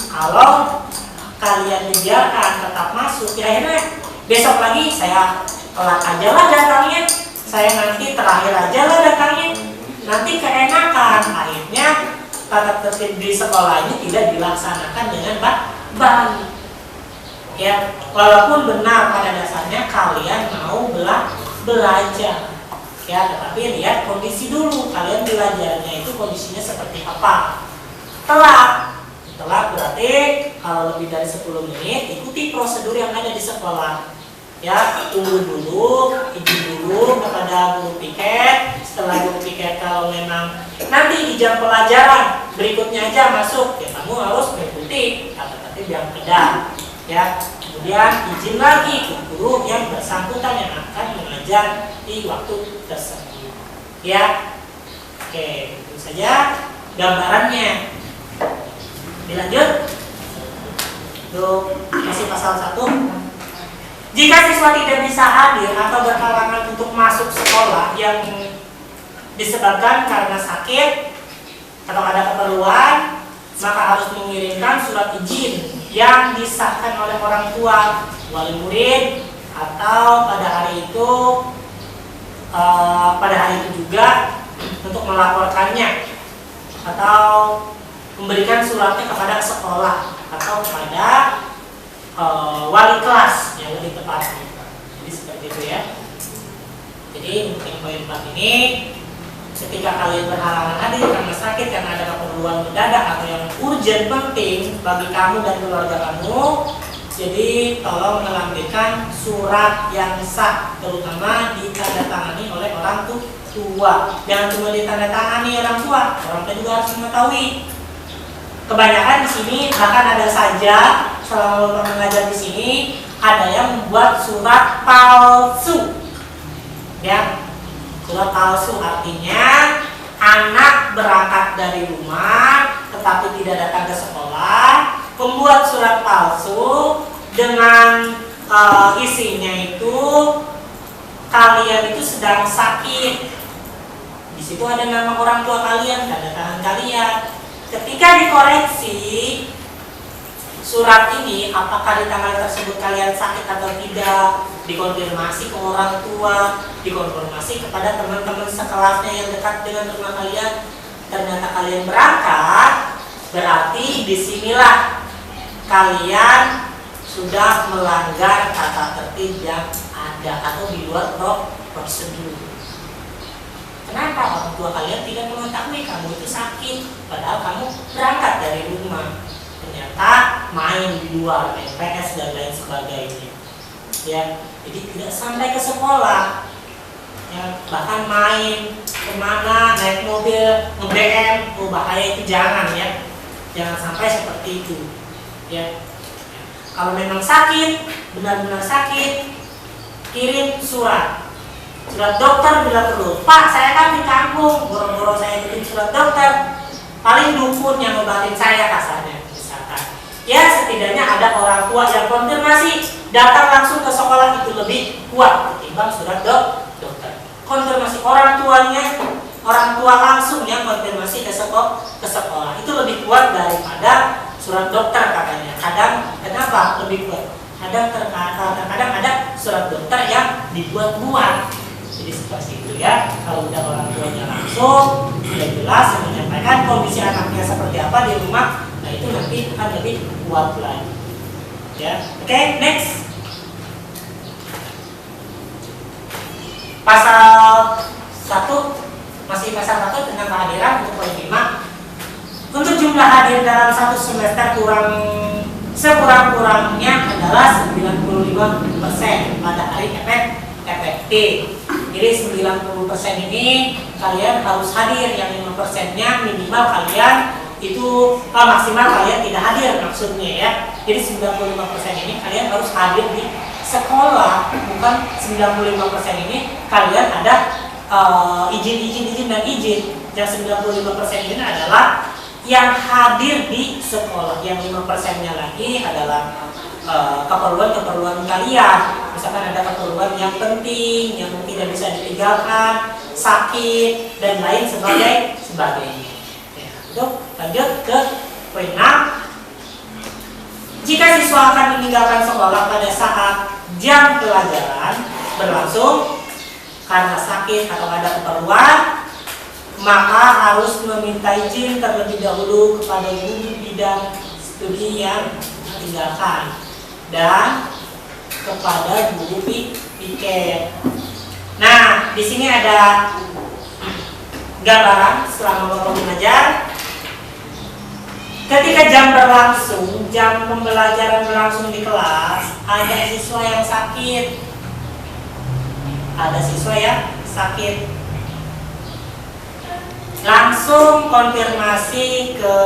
Kalau kalian dibiarkan tetap masuk, ya akhirnya besok lagi saya telat aja lah datangnya, saya nanti terakhir aja lah datangnya, nanti keenakan. Akhirnya tata tertib di sekolah ini tidak dilaksanakan dengan baik. Ya, walaupun benar pada dasarnya kalian mau belajar. Ya, tetapi lihat kondisi dulu, kalian belajarnya itu kondisinya seperti apa. Telat berarti kalau lebih dari 10 menit ikuti prosedur yang ada di sekolah. Ya, tunggu dulu, izin dulu kepada guru piket. Setelah guru piket kalau memang nanti di jam pelajaran berikutnya aja masuk, ya kamu harus mengikuti tata tertib yang ada. Ya, kemudian izin lagi ke guru yang bersangkutan yang akan mengajar di waktu tersebut. Ya, oke, itu saja gambarannya. Dilanjut. Untuk masih pasal 1. Jika siswa tidak bisa hadir atau berhalangan untuk masuk sekolah yang disebabkan karena sakit atau ada keperluan, maka harus mengirimkan surat izin yang disahkan oleh orang tua, wali murid, atau pada hari itu juga untuk melaporkannya atau memberikan suratnya kepada sekolah atau kepada wali kelas yang lebih tepatnya. Jadi seperti itu ya. Jadi untuk yang poin 4 ini, ketika kalian berhalangan hadir karena sakit, karena ada keperluan mendadak atau yang urgent penting bagi kamu dan keluarga kamu, jadi tolong melampirkan surat yang sah, terutama ditandatangani oleh orang tua. Jangan cuma ditandatangani orang tua juga harus mengetahui. Kebanyakan di sini bahkan ada saja selama mengajar di sini ada yang membuat surat palsu. Ya, Surat palsu artinya anak berangkat dari rumah tetapi tidak datang ke sekolah. Pembuat surat palsu dengan isinya itu kalian itu sedang sakit. Di situ ada nama orang tua kalian, tanda tangan kalian. Ketika dikoreksi surat ini, apakah di tanggal tersebut kalian sakit atau tidak, dikonfirmasi ke orang tua, dikonfirmasi kepada teman-teman sekelasnya yang dekat dengan rumah kalian, ternyata kalian berangkat, berarti disinilah kalian sudah melanggar tata tertib yang ada atau di luar prosedur. Kenapa orang tua kalian tidak mengetahui kamu itu sakit, padahal kamu berangkat dari rumah, ternyata main di luar, main PS dan lain sebagainya. Ya, jadi tidak sampai ke sekolah, ya, bahkan main kemana, naik mobil, nge-BM, bahaya itu jangan ya, jangan sampai seperti itu. Ya, kalau memang sakit, benar-benar sakit, kirim surat dokter bila perlu. Pak, saya kan di kampung, boro-boro saya bikin surat dokter, paling dukun yang ngobatin saya kasarnya, misalkan. Ya, setidaknya ada orang tua yang konfirmasi, datang langsung ke sekolah itu lebih kuat ketimbang surat dokter. Konfirmasi orang tua langsung yang konfirmasi ke sekolah itu lebih kuat daripada surat dokter katanya. Kenapa lebih kuat? Kadang ada surat dokter yang dibuat-buat. Jadi seperti itu ya. Kalau udah orang tuanya langsung sudah jelas menyampaikan kondisi anaknya seperti apa di rumah, nah itu nanti akan lebih kuat lagi. Ya, oke, next. Pasal 1 masih pasal 1 tentang kehadiran untuk poin 5. Untuk jumlah hadir dalam satu semester sekurang-kurangnya adalah 95% pada hari efektif. Jadi 90% ini kalian harus hadir, yang 5%-nya minimal kalian itu maksimal kalian tidak hadir maksudnya ya. Jadi 95% ini kalian harus hadir di sekolah, bukan 95% ini kalian ada izin. Yang 95% ini adalah yang hadir di sekolah, yang 5%-nya lagi adalah keperluan kalian. Misalkan ada keperluan yang penting, yang tidak bisa ditinggalkan, sakit dan lain sebagainya. Ya, lanjut ke poin 6. Jika siswa akan meninggalkan sekolah pada saat jam pelajaran berlangsung karena sakit atau ada keperluan, maka harus meminta izin terlebih dahulu kepada guru bidang studi yang ditinggalkan dan kepada guru piket. Nah, di sini ada gambaran selama Bapak mengajar. Ketika jam berlangsung, jam pembelajaran berlangsung di kelas, ada siswa yang sakit. Langsung konfirmasi ke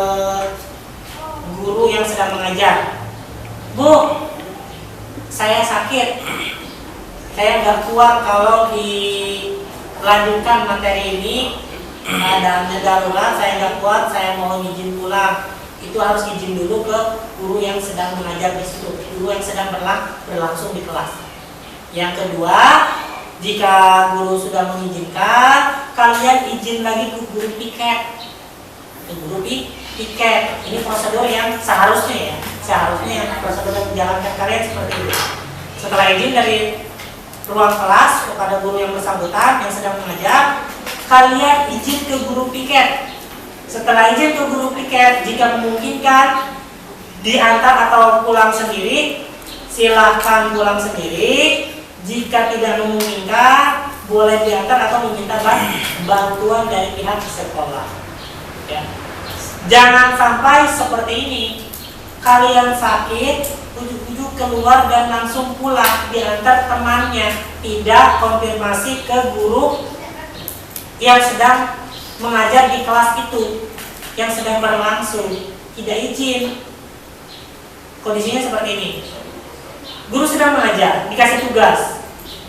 guru yang sedang mengajar. Bu, saya sakit. Saya nggak kuat kalau dilanjutkan materi ini. Ada darurat, saya nggak kuat, saya mau izin pulang. Itu harus izin dulu ke guru yang sedang mengajar di situ, guru yang sedang berlangsung di kelas. Yang kedua, jika guru sudah mengizinkan, kalian izin lagi ke guru piket. Ini prosedur yang seharusnya yang prosedur yang menjalankan kalian seperti itu. Setelah izin dari ruang kelas kepada guru yang bersangkutan yang sedang mengajar, kalian izin ke guru piket. Setelah izin ke guru piket, jika memungkinkan diantar atau pulang sendiri, silahkan pulang sendiri. Jika tidak memungkinkan, boleh diantar atau meminta bantuan dari pihak sekolah. Ya. Jangan sampai seperti ini. Kalian sakit, ujuk-ujuk keluar dan langsung pulang, diantar temannya, tidak konfirmasi ke guru yang sedang mengajar di kelas itu, yang sedang berlangsung, tidak izin. Kondisinya seperti ini. Guru sedang mengajar, dikasih tugas.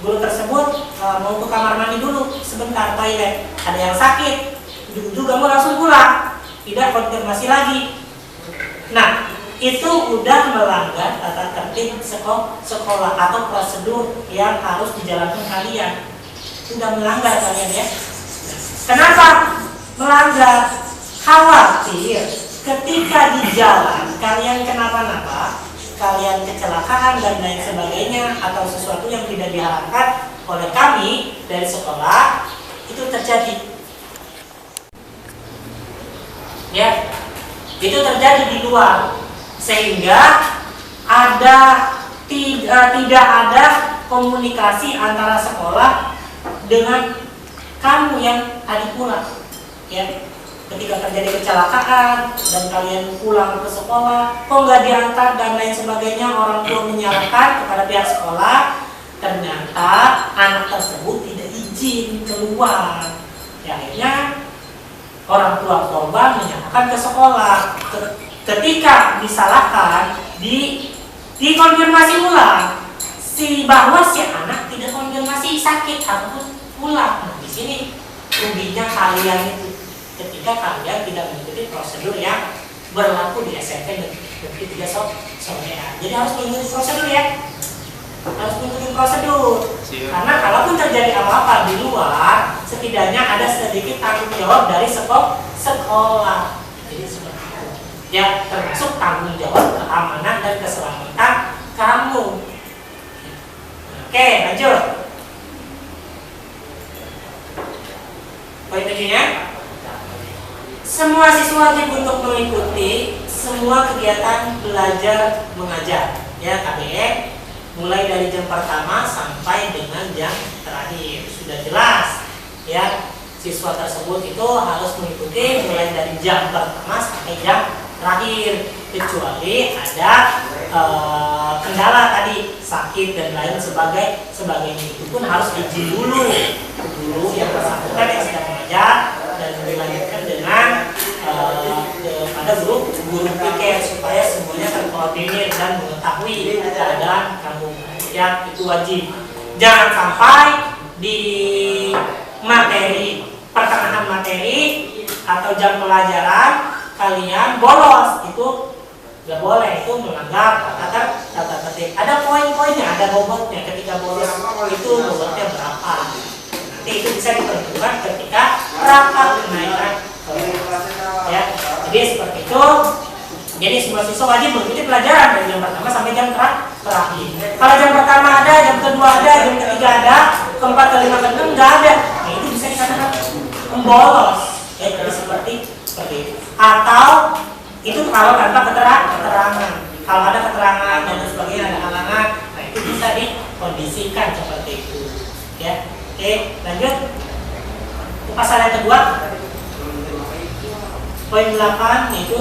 Guru tersebut mau ke kamar mandi dulu sebentar toilet, ada yang sakit, ujung-ujung kamu langsung pulang, tidak konfirmasi lagi. Nah, itu udah melanggar tata tertib sekolah atau prosedur yang harus dijalankan kalian. Sudah melanggar kalian ya. Kenapa melanggar? Khawatir ketika di jalan kalian kenapa-napa, kalian kecelakaan dan lain sebagainya, atau sesuatu yang tidak diharapkan oleh kami dari sekolah itu terjadi. Ya, itu terjadi di luar, sehingga tidak ada komunikasi antara sekolah dengan kamu yang tadi pulang. Ya, ketika terjadi kecelakaan dan kalian pulang ke sekolah, kok nggak diantar dan lain sebagainya, orang tua menyalahkan kepada pihak sekolah, ternyata anak tersebut tidak izin keluar. Ya, akhirnya orang tua korban menyalahkan ke sekolah. Ketika disalahkan, dikonfirmasi ulang bahwa si anak tidak konfirmasi sakit ataupun pulang. Nah, di sini ruginya kalian itu ketika kalian tidak mengikuti prosedur yang berlaku di SMP Negeri 3 Soleha. Jadi harus mengikuti prosedur ya. Harus mengikuti prosedur. Karena kalaupun terjadi apa-apa di luar, setidaknya ada sedikit tanggung jawab dari sekolah. Jadi seperti itu. Ya, termasuk tanggung jawab keamanan dan keselamatan kamu. Oke, lanjut. Poin tujuhnya, semua siswa wajib untuk mengikuti semua kegiatan belajar mengajar, ya KBM, mulai dari jam pertama sampai dengan jam terakhir. Sudah jelas, ya, siswa tersebut itu harus mengikuti mulai dari jam pertama sampai jam terakhir, kecuali ada kendala tadi, sakit dan lain sebagainya, itu pun harus izin dulu yang bersangkutan yang sedang mengajar, dan dilanjutkan dengan pada guru piket supaya semuanya terkoordinir dan mengetahui keadaan kamu. Ya, itu wajib. Jangan sampai di pertengahan materi atau jam pelajaran kalian bolos, itu nggak boleh, itu melanggar tata tertib. Ada poin-poinnya, ada bobotnya. Ketika bolos itu bobotnya berapa? Nanti itu bisa ditentukan ketika rapat kenaikan kelas. Ya, jadi seperti itu. Jadi semua siswa wajib mengikuti pelajaran dari jam pertama sampai jam terakhir. Kalau jam pertama ada, jam kedua ada, jam ketiga ada, keempat, kelima, keenam nggak ada, nah itu bisa dikatakan membolos. Ya, jadi seperti itu. Atau itu kalau tanpa keterangan. Kalau ada keterangan dan sebagainya, ada halangan, nah itu bisa dikondisikan seperti itu. Ya, oke, lanjut. Pasal yang kedua, poin 8, yaitu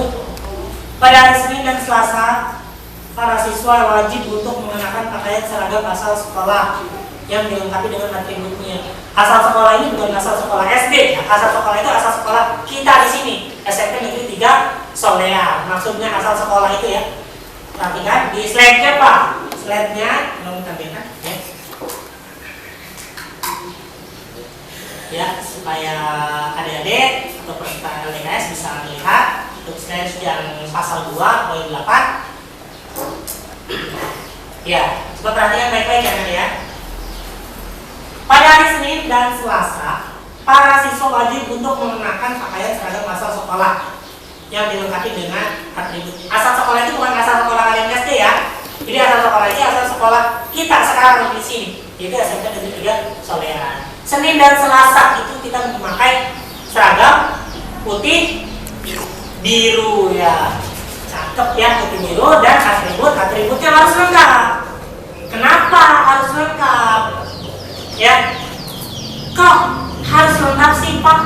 pada hari Senin dan Selasa para siswa wajib untuk mengenakan pakaian seragam asal sekolah yang dilengkapi dengan atributnya. Asal sekolah ini bukan asal sekolah SD, asal sekolah itu asal sekolah kita di sini, SMP Negeri 3 Soleha. Maksudnya asal sekolah itu ya. Perhatikan di slide-nya Pak. Slide-nya mau tampilkan ya. Ya, supaya adik-adik atau peserta LDKS bisa melihat untuk slide yang pasal 2 poin 8. Ya, coba perhatikan baik-baik ya. Pada hari Senin dan Selasa, para siswa wajib untuk mengenakan pakaian seragam asal sekolah yang dilengkapi dengan atribut. Asal sekolah itu bukan asal sekolah kalian SD ya. Jadi asal sekolah itu asal sekolah kita sekarang di sini. Jadi SMP Negeri 3 Soleha. Senin dan Selasa itu kita memakai seragam putih biru ya. Cakep ya, putih biru, dan atributnya harus lengkap. Kenapa harus lengkap? Ya, kok harus lengkap sih Pak?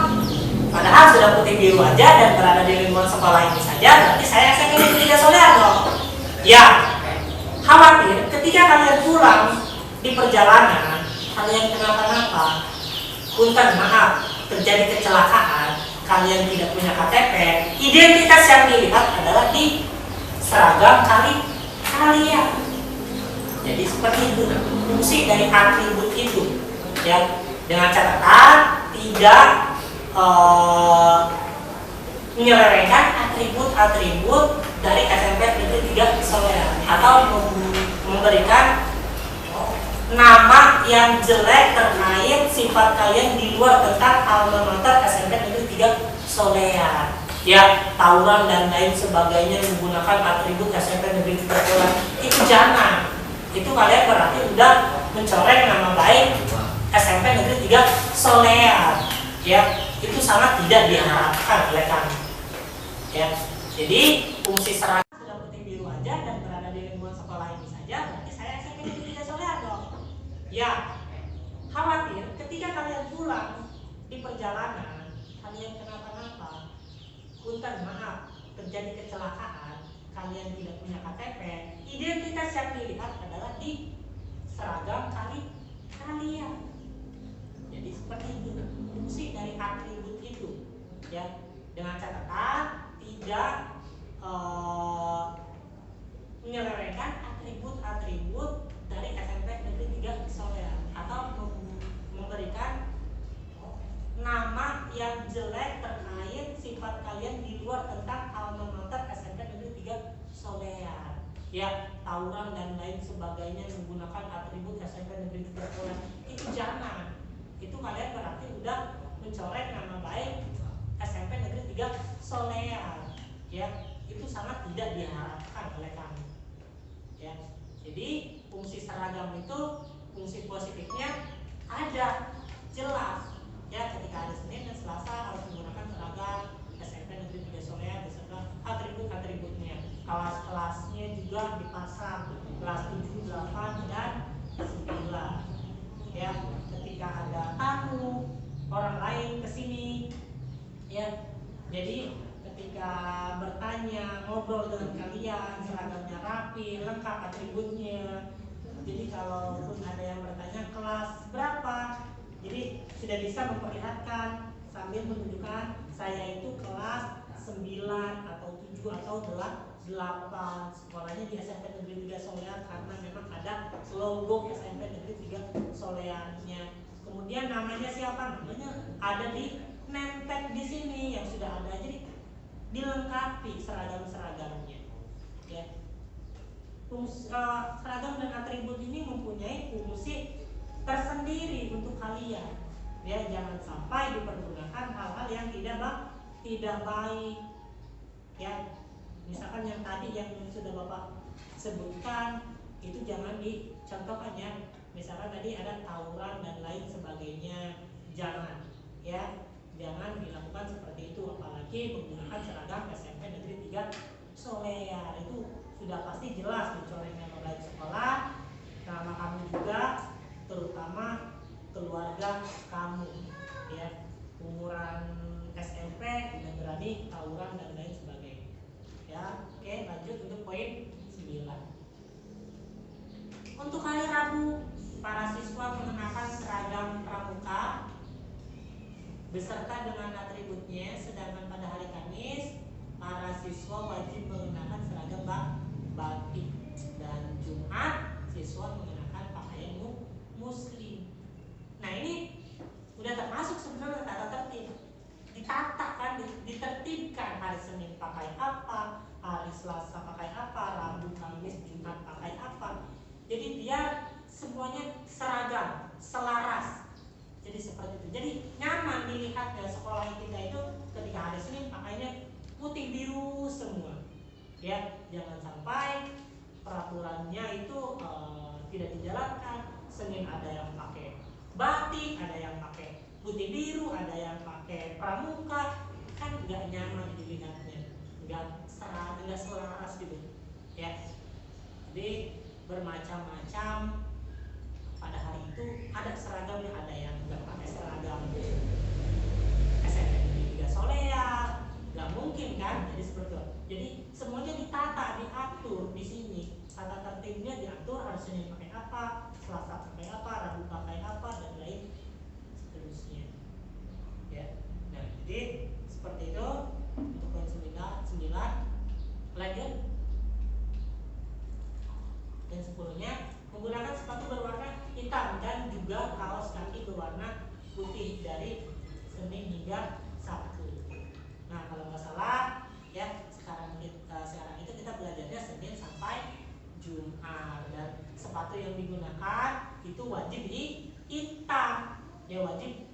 Padahal sudah putih biru aja dan berada di lingkungan sekolah ini saja, berarti saya SMP Negeri 3 Soleha dong. Ya, khawatir ketika kalian pulang di perjalanan kalian kenapa-napa, punten maaf, terjadi kecelakaan, kalian tidak punya KTP, identitas yang dilihat adalah di seragam kalian. Jadi seperti itu fungsi dari atribut itu. Ya, dengan catatan tidak menyelewengkan atribut-atribut dari SMP Negeri 3 Solear atau memberikan nama yang jelek terkait sifat kalian di luar tentang alma mater SMP Negeri 3 Solear, ya, tawuran dan lain sebagainya menggunakan atribut SMP Negeri 3 Solear. Itu jangan. Itu kalian berarti udah mencoreng nama baik SMP Negeri 3 Solear, ya. Itu sangat tidak diharapkan oleh kami, ya. Jadi fungsi seragam sudah putih biru aja dan berada di lingkungan sekolah ini saja, berarti saya SMP Negeri 3 Solear dong. Ya, khawatir ketika kalian pulang di perjalanan kalian kenapa-napa, punten maaf, terjadi kecelakaan, kalian tidak punya KTP, identitas yang dilihat adalah di seragam kalian. Jadi seperti itu fungsi dari atribut itu, ya, dengan catatan tidak menyelewengkan atribut-atribut dari SMP Negeri 3 Solear atau memberikan nama yang jelek terkait sifat kalian di luar tentang alma mater SMP Negeri 3 Solear, ya, tawuran dan lain sebagainya menggunakan atribut SMP Negeri 3 Solear. Itu jangan. Itu kalian berarti udah mencoreng nama baik SMP Negeri 3 Solear, ya. Itu sangat tidak diharapkan oleh kami, ya. Jadi fungsi seragam itu fungsi positifnya ada jelas, ya, ketika hari Senin dan Selasa harus menggunakan seragam SMP Negeri 3 Solear beserta atribut-atributnya. Kelas-kelasnya juga dipasang, kelas 7, 8 dan 9, ya. Ketika ada tamu orang lain kesini, ya, jadi ketika bertanya, ngobrol dengan kalian, seragamnya rapi, lengkap atributnya. Jadi kalaupun ada yang bertanya kelas berapa, jadi sudah bisa memperlihatkan sambil menunjukkan saya itu kelas 9 atau 7 atau 8, sekolahnya di SMP Negeri 3 Solear karena memang ada logo SMP Negeri 3 Solearnya. Kemudian namanya siapa? Namanya ada di name tag di sini yang sudah ada, jadi dilengkapi seragam-seragamnya, ya. Seragam dan atribut ini mempunyai fungsi tersendiri untuk kalian, ya. Jangan sampai dipergunakan hal-hal yang tidak baik, ya. Misalkan yang tadi yang sudah Bapak sebutkan itu jangan dicontohkan, ya. Misalkan tadi ada tawuran dan lain sebagainya, jangan, ya. Jangan dilakukan seperti itu, apalagi menggunakan seragam SMP Negeri 3 Solear. Itu sudah pasti jelas mencoreng nama baik sekolah, nama kamu juga, terutama keluarga kamu, ya. Umuran SMP udah berani tawuran dan lain sebagainya, ya. Oke, lanjut untuk poin 9. Untuk hari Rabu, para siswa mengenakan seragam pramuka beserta dengan atributnya, sedangkan pada hari Kamis para siswa wajib mengenakan seragam batik dan Jumat siswa mengenakan pakaian muslim. Nah, ini udah termasuk sebenarnya tata tertib, ditata kan, ditertibkan. Hari Senin pakai apa, hari Selasa pakai apa, Rabu, Kamis, Jumat pakai apa. Jadi biar semuanya seragam, selaras. Jadi seperti itu. Jadi nyaman dilihat ya, sekolah kita itu ketika hari Senin pakainya putih biru semua. Ya, jangan sampai peraturannya itu tidak dijalankan. Senin ada yang pakai batik, ada yang pakai putih biru, ada yang pakai pramuka, kan nggak nyaman dilihatnya, nggak selaras gitu. Ya, jadi bermacam-macam. Pada hari itu ada seragamnya, ada yang nggak pakai seragam SMP Negeri 3 Solear, nggak mungkin kan? Jadi seperti itu. Jadi semuanya ditata, diatur di sini. Tata tertibnya diatur, hari Senin pakai apa, Selasa pakai apa, Rabu pakai apa, dan lain seterusnya. Ya. Nah, jadi seperti itu untuk poin 9. Lanjut. Dan 10-nya menggunakan sepatu berwarna hitam dan juga kaos kaki berwarna putih dari Senin hingga Sabtu. Nah, kalau nggak salah ya sekarang itu kita belajarnya Senin sampai Jumat, dan sepatu yang digunakan itu wajib hitam, ya wajib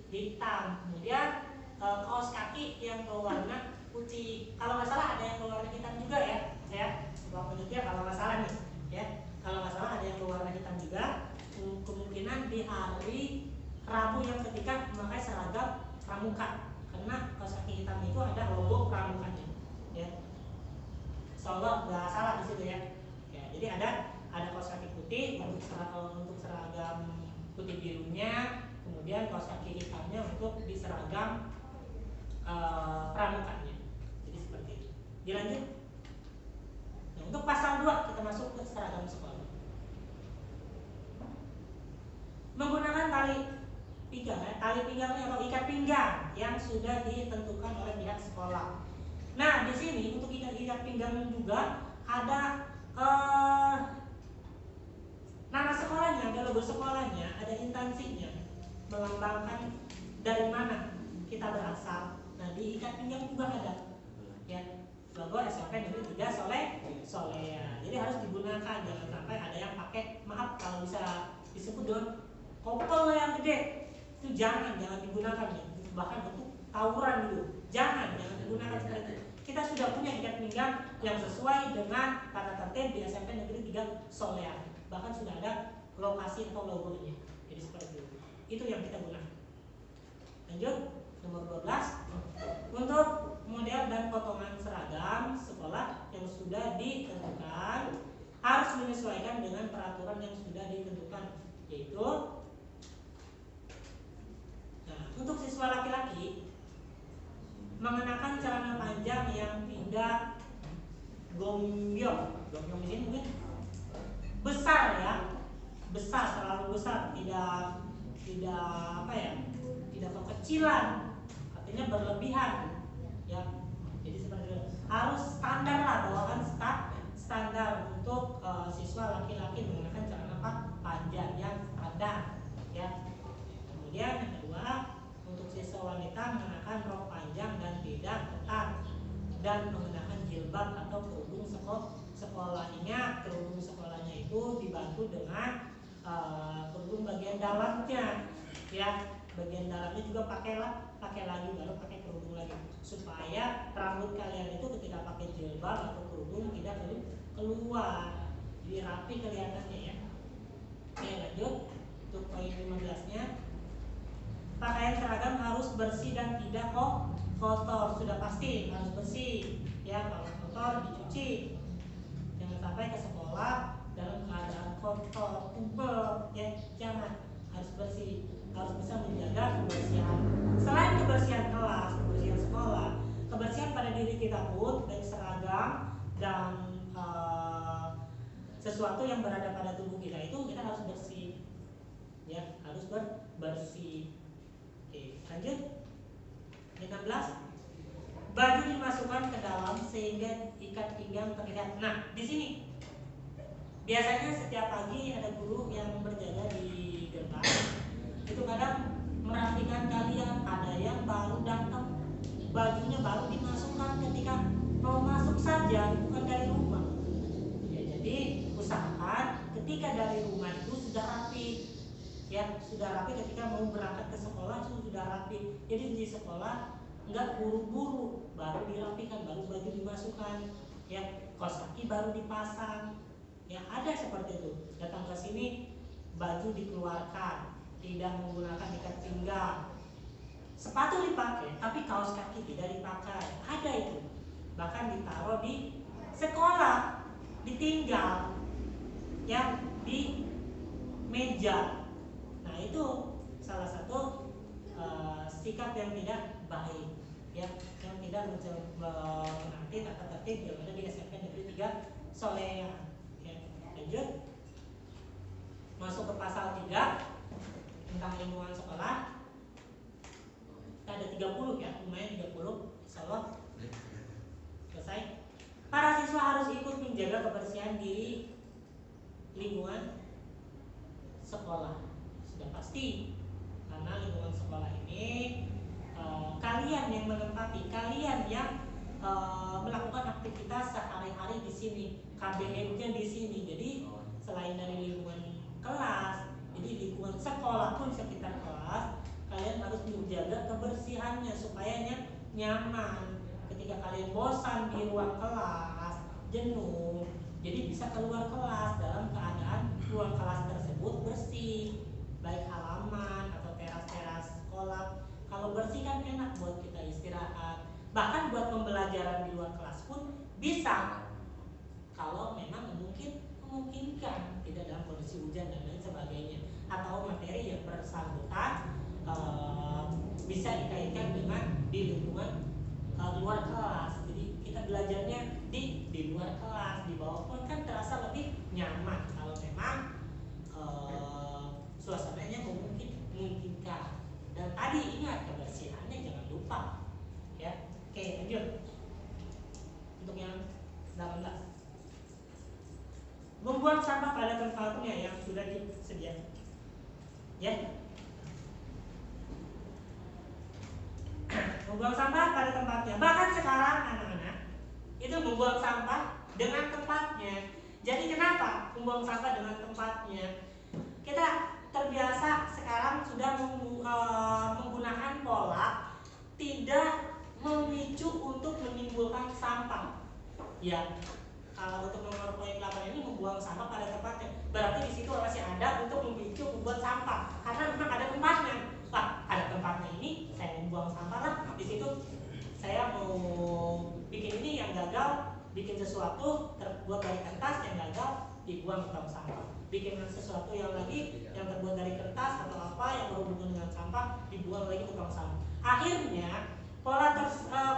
hitam. Kemudian kaos kaki yang berwarna putih. Kalau nggak salah ada yang berwarna hitam juga ya. Waktu kalau nggak salah nih, ya. Kalau nggak salah ada yang berwarna hitam juga. Kemungkinan di hari Rabu yang ketika memakai seragam pramuka, karena kaos kaki hitam itu ada logo pramukanya, ya. Insyaallah nggak salah di situ ya. Ya, jadi ada kaos kaki putih untuk seragam putih birunya, kemudian kaos kaki hitamnya untuk di seragam pramukanya. Jadi seperti itu. Dilanjut. Nah, untuk pasal 2 kita masuk ke seragam sekolah. Menggunakan tali pinggangnya atau ikat pinggang yang sudah ditentukan oleh pihak sekolah. Nah, di sini untuk ikat pinggang juga ada nama sekolahnya, ada logo sekolahnya, ada instansinya, melambangkan dari mana kita berasal. Nah, di ikat pinggang juga ada, ya, logo SMP Negeri 3 Solea. Jadi harus digunakan, jangan sampai ada yang pakai, maaf kalau bisa disebut dengan kopel yang gede, itu jangan digunakan, ya. Bahkan untuk tawuran dulu, jangan digunakan seperti itu. Kita sudah punya ikat pinggang yang sesuai dengan tata tertib di SMP Negeri 3 Solea. Bahkan sudah ada lokasi atau logonya. Jadi seperti itu. Itu yang kita gunakan. Lanjut, nomor 12. Untuk model dan potongan seragam sekolah yang sudah ditentukan harus menyesuaikan dengan peraturan yang sudah ditentukan, yaitu untuk siswa laki-laki mengenakan celana panjang yang tidak gombyong di sini mungkin besar ya, terlalu besar, tidak tidak kekecilan, artinya berlebihan ya. Jadi seperti itu, harus standar lah, bawahan standar untuk siswa laki-laki menggunakan celana panjang yang standar ya. Kemudian yang kedua, untuk siswa wanita mengenakan rok panjang dan tidak ketat dan mengenakan jilbab atau kerudung sekolah. Ingat, kerudung sekolahnya itu dibantu dengan kerudung bagian dalamnya, ya. Bagian dalamnya juga pakai lagi, baru pakai kerudung lagi, supaya rambut kalian itu ketika pakai jilbab atau kerudung tidak keluar, jadi rapi kelihatannya ya. Oke, lanjut untuk poin 15-nya. Pakaian seragam harus bersih dan tidak kotor. Sudah pasti harus bersih ya. Kalau kotor dicuci. Jangan sampai ke sekolah dalam keadaan kotor, kubel ya. Jangan, harus bersih. Harus bisa menjaga kebersihan. Selain kebersihan kelas, kebersihan sekolah, kebersihan pada diri kita pun, baik seragam dan sesuatu yang berada pada tubuh kita itu kita harus bersih ya, harus bersih. Oke, lanjut. 16. Baju dimasukkan ke dalam sehingga ikat pinggang terlihat. Nah, di sini biasanya setiap pagi ada guru yang berjaga di gerbang. Itu kadang merhatikan kalian, ada yang baru datang, bajunya baru dimasukkan ketika mau masuk saja, bukan dari rumah. Ya, jadi usahakan ketika dari rumah itu sudah rapi. Ya, sudah rapi, ketika mau berangkat ke sekolah sudah rapi. Jadi di sekolah nggak buru-buru, baru dirapikan, baru baju dimasukkan, ya, kaos kaki baru dipasang. Ya, ada seperti itu. Datang ke sini baju dikeluarkan, tidak menggunakan ikat pinggang. Sepatu dipakai, tapi kaos kaki tidak dipakai. Ada itu. Bahkan ditaruh di sekolah, ditinggal ya di meja. Nah, itu salah satu sikap yang tidak baik ya, yang tidak mengerti tata tertib yang ada di SMP Negeri 3 Solea ya. Lanjut, masuk ke pasal 3 tentang lingkungan sekolah. Kita ada 30 ya, lumayan 30, insyaallah selesai. Para siswa harus ikut menjaga kebersihan di lingkungan sekolah. Sudah pasti, karena lingkungan sekolah ini kalian yang menempati, kalian yang melakukan aktivitas sehari-hari di sini, KBM-nya di sini. Jadi selain dari lingkungan kelas, jadi lingkungan sekolah pun sekitar kelas, kalian harus menjaga kebersihannya supaya nyaman. Ketika kalian bosan di ruang kelas, jenuh, jadi bisa keluar kelas dalam keadaan ruang kelas tersebut bersih, baik halaman atau teras-teras sekolah. Kalau bersih kan enak buat kita istirahat. Bahkan buat pembelajaran di luar kelas pun bisa, kalau memang memungkinkan, tidak dalam kondisi hujan dan lain sebagainya, atau materi yang bersangkutan bisa dikaitkan dengan di lingkungan luar kelas. Jadi kita belajarnya di luar kelas, di bawah pun kan terasa lebih nyaman kalau memang suasananya memungkinkan. Dan tadi ingat, kebersihannya jangan lupa ya. Oke, lanjut untuk yang 18, membuang sampah pada tempatnya yang sudah disediakan ya. Membuang sampah pada tempatnya. Bahkan sekarang anak-anak itu membuang sampah dengan tempatnya. Jadi kenapa membuang sampah dengan tempatnya? Kita terbiasa sekarang sudah menggunakan pola tidak memicu untuk menimbulkan sampah. Ya, kalau untuk nomor poin 8 ini membuang sampah pada tempatnya, berarti di situ masih ada untuk memicu membuat sampah karena memang ada tempatnya. Wah, ada tempatnya ini, saya membuang sampah lah. Di situ saya mau bikin ini yang gagal, bikin sesuatu terbuat dari kertas yang gagal, dibuang ke tong sampah. Bikin sesuatu yang lagi yang terbuat dari kertas atau apa yang berhubungan dengan sampah, dibuang lagi ke tong sampah. Akhirnya pola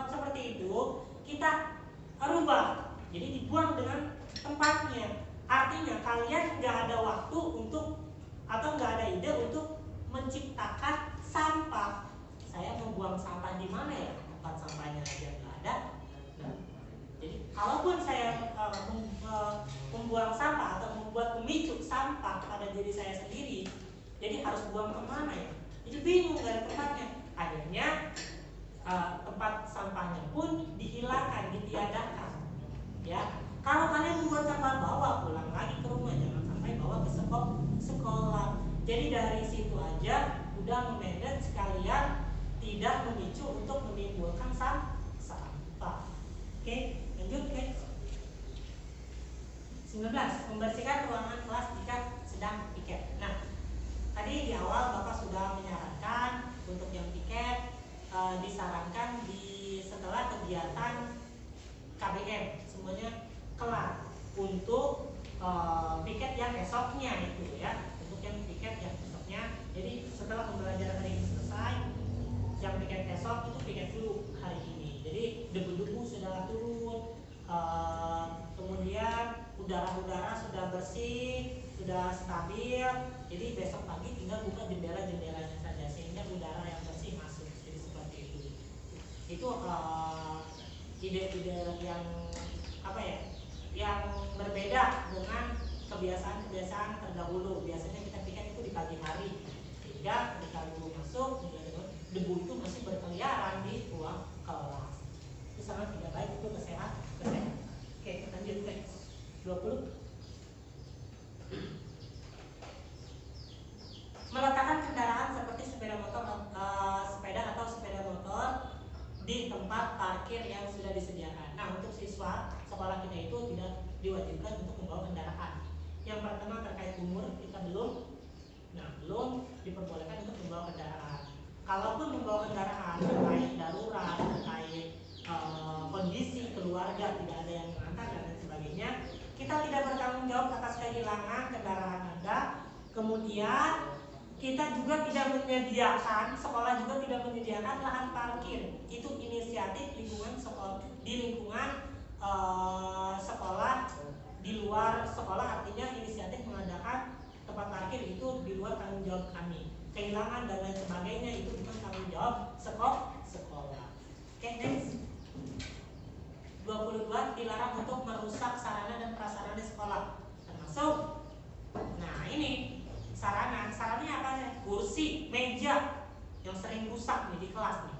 seperti itu kita rubah, jadi dibuang dengan tempatnya. Artinya kalian nggak ada waktu untuk atau nggak ada ide untuk menciptakan sampah. Saya membuang sampah di mana ya? Tempat sampahnya aja nggak ada. Nah, jadi kalaupun saya membuang sampah atau membuat pemicu sampah pada diri saya sendiri, jadi harus buang kemana ya? Jadi bingung nggak ada tempatnya. Akhirnya tempat sampahnya pun dihilangkan, ditiadakan. Ya, kalau kalian membuat sampah, bawa pulang lagi ke rumah, jangan sampai bawa ke sekolah. Jadi dari situ aja udah memanage sekalian tidak memicu untuk menimbulkan sampah. Oke, lanjut ke 19, membersihkan ruangan kelas jika sedang piket. Nah, tadi di awal Bapak sudah menyarankan untuk yang piket disarankan setelah kegiatan KBM semuanya kelar untuk piket yang esoknya itu ya, untuk yang piket yang esoknya. Jadi setelah pembelajaran hari ini selesai, yang piket esok itu piket dulu hari ini. Jadi debu-debu sudah turun, kemudian udara sudah bersih, sudah stabil. Jadi besok pagi tinggal buka jendela-jendelanya saja sehingga udara yang bersih masuk. Jadi seperti itu. Itu ide-ide yang apa ya? Yang berbeda dengan kebiasaan-kebiasaan terdahulu. Biasanya kita piket itu di pagi hari, sehingga ketika guru masuk, debu itu masih berkeliaran di ruang kelas. Itu sangat tidak baik, itu kesehatan. Oke, lanjut ke 20. Meletakkan kendaraan seperti sepeda atau sepeda motor di tempat parkir yang sudah disediakan. Nah, untuk siswa sekolah kita itu tidak diwajibkan untuk membawa kendaraan. Yang pertama terkait umur, kita belum diperbolehkan untuk membawa kendaraan. Kalaupun membawa kendaraan terkait darurat, terkait kondisi keluarga tidak ada yang mengantar dan lain sebagainya, kita tidak bertanggung jawab atas kehilangan kendaraan Anda. Kemudian kita juga tidak menyediakan, sekolah juga tidak menyediakan lahan parkir. Itu inisiatif lingkungan sekolah, di lingkungan sekolah, di luar sekolah, artinya inisiatif mengadakan tempat parkir itu di luar tanggung jawab kami. Kehilangan dan lain sebagainya itu bukan tanggung jawab sekolah. Oke, next. 22, dilarang untuk merusak sarana dan prasarana di sekolah, termasuk, nah ini sarananya apa nih? Kursi, meja yang sering rusak nih di kelas nih.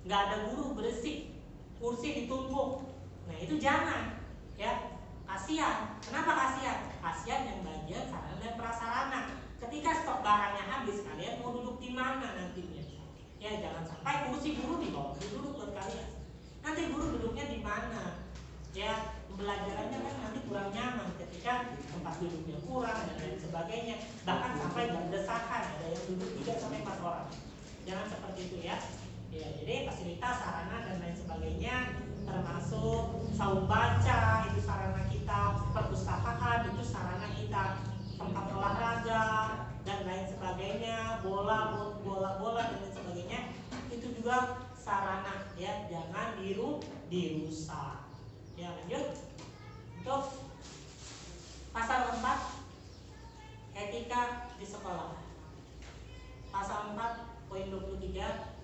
nggak ada guru bersih, kursi ditumpuk. Nah itu jangan, ya. Kasihan. Kenapa kasihan? Kasihan yang bagian sarana dan prasarana. Ketika stok barangnya habis, kalian mau duduk di mana nantinya? Ya jangan sampai kursi guru dibawa duduk buat kalian. Nanti guru duduknya di mana? Ya pembelajarannya kan nanti kurang nyaman ketika tempat duduknya kurang dan lain sebagainya. Bahkan sampai berdesakan, ada yang duduk 3 sampai 4 orang. Jangan seperti itu ya. Ya, jadi fasilitas, sarana dan lain sebagainya termasuk saung baca itu sarana kita, perpustakaan itu sarana kita, tempat olahraga dan lain sebagainya, bola dan lain sebagainya itu juga sarana ya, jangan dirusak. Ya lanjut untuk pasal 4 etika di sekolah. Pasal 4 poin 23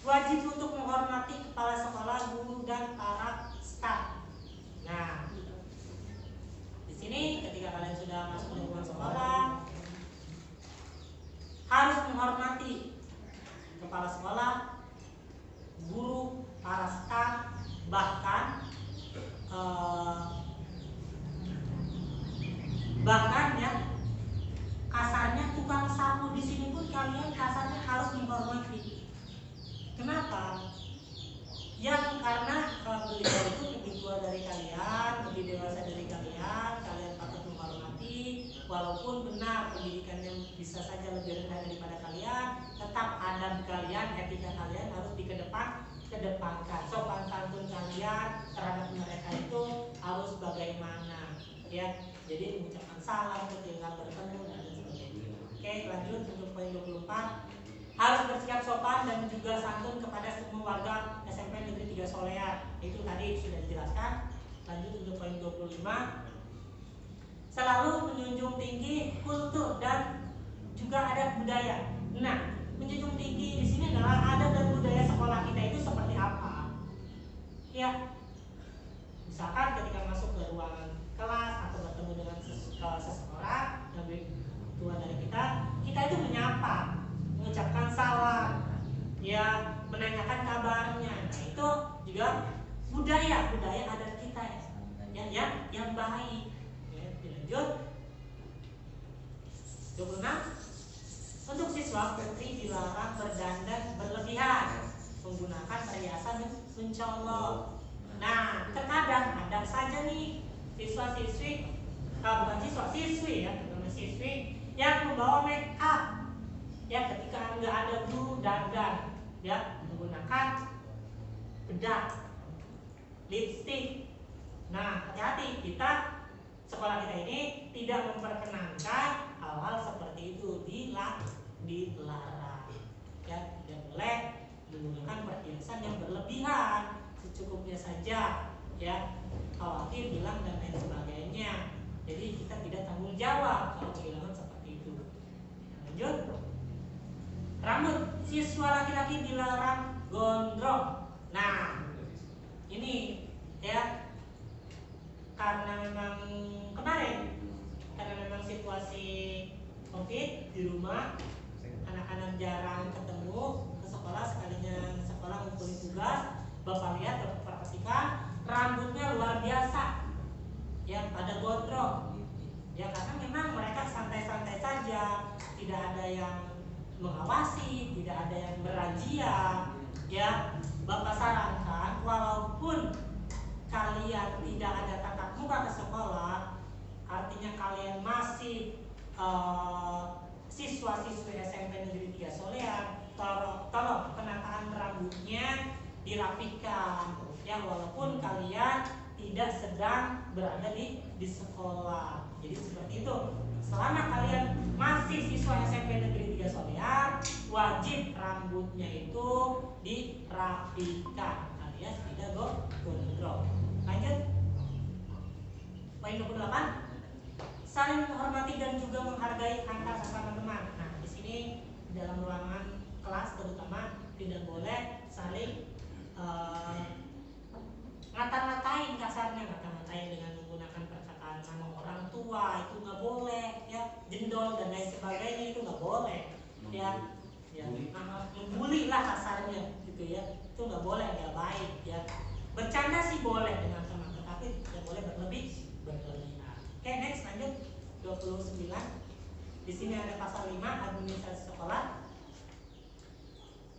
wajib untuk menghormati kepala sekolah, guru dan para staf. Nah, di sini ketika kalian sudah masuk lingkungan sekolah harus menghormati kepala sekolah, guru, para staf, bahkan ya kasarnya tukang sapu di sini pun kalian kasarnya harus menghormati. Kenapa? Yang karena beliau itu lebih tua dari kalian, lebih dewasa dari kalian patut menghormati. Walaupun benar pendidikannya bisa saja lebih rendah daripada kalian, tetap adab kalian, etika kalian harus kedepankan. Sopan santun kalian terhadap mereka itu harus bagaimana, ya. Jadi mengucapkan salam ketika bertemu dan sebagainya. Oke, lanjut untuk poin 24. Harus bersikap sopan dan juga santun kepada semua warga SMP Negeri 3 Solear. Itu tadi sudah dijelaskan. Lanjut untuk poin 25. Selalu menjunjung tinggi kultur dan juga adat budaya. Nah, menjunjung tinggi di sini adalah adat dan budaya sekolah kita itu seperti apa? Ya, misalkan ketika masuk ke ruangan kelas atau bertemu dengan seseorang yang lebih tua dari kita itu menyapa, mengucapkan salam, ya, menanyakan kabarnya. Nah itu juga budaya adat kita ya, yang baik. Ya, dilanjut 26. Untuk siswa putri dilarang berdandan berlebihan, menggunakan perhiasan mencolok. Nah terkadang ada saja nih siswi yang membawa make up. Ya ketika nggak ada guru dandan, ya menggunakan bedak, lipstick. Nah hati-hati, sekolah kita ini tidak memperkenankan hal-hal seperti itu, dilarang. Ya tidak boleh menggunakan perhiasan yang berlebihan, secukupnya saja. Ya khawatir hilang dan lain sebagainya. Jadi kita tidak tanggung jawab kalau kehilangan seperti itu. Lanjut. Rambut siswa laki-laki dilarang gondrong. Nah, ini ya karena memang situasi COVID di rumah, anak-anak jarang ketemu ke sekolah, sekalinya sekolah ngumpulin tugas. Bapak lihat, Bapak perhatikan rambutnya luar biasa, ya pada gondrong. Ya karena memang mereka santai-santai saja, tidak ada yang mengawasi, tidak ada yang berazia. Ya, Bapak sarankan walaupun kalian tidak ada tatap muka ke sekolah, artinya kalian masih siswa-siswi SMP Negeri 3 Solear, tolong penataan rambutnya dirapikan. Ya, walaupun kalian tidak sedang berada di sekolah. Jadi seperti itu. Selama kalian masih siswa SMP Negeri 3 Solear, wajib rambutnya itu dirapikan alias tidak gondrong. Lanjut. Poin 28. Saling menghormati dan juga menghargai antar sesama teman. Nah, di sini dalam ruangan kelas terutama tidak boleh saling ngata-ngatain, kasarnya ngata-ngatain dengan menggunakan perkataan nama orang tua, itu nggak boleh, ya, jendol dan lain sebagainya itu nggak boleh, ya, membuli lah kasarnya gitu gitu ya. Itu nggak boleh, nggak baik ya. Bercanda sih boleh dengan teman, tetapi tidak boleh berlebihan. Oke, next lanjut 29. Di sini ada pasal 5 administrasi sekolah.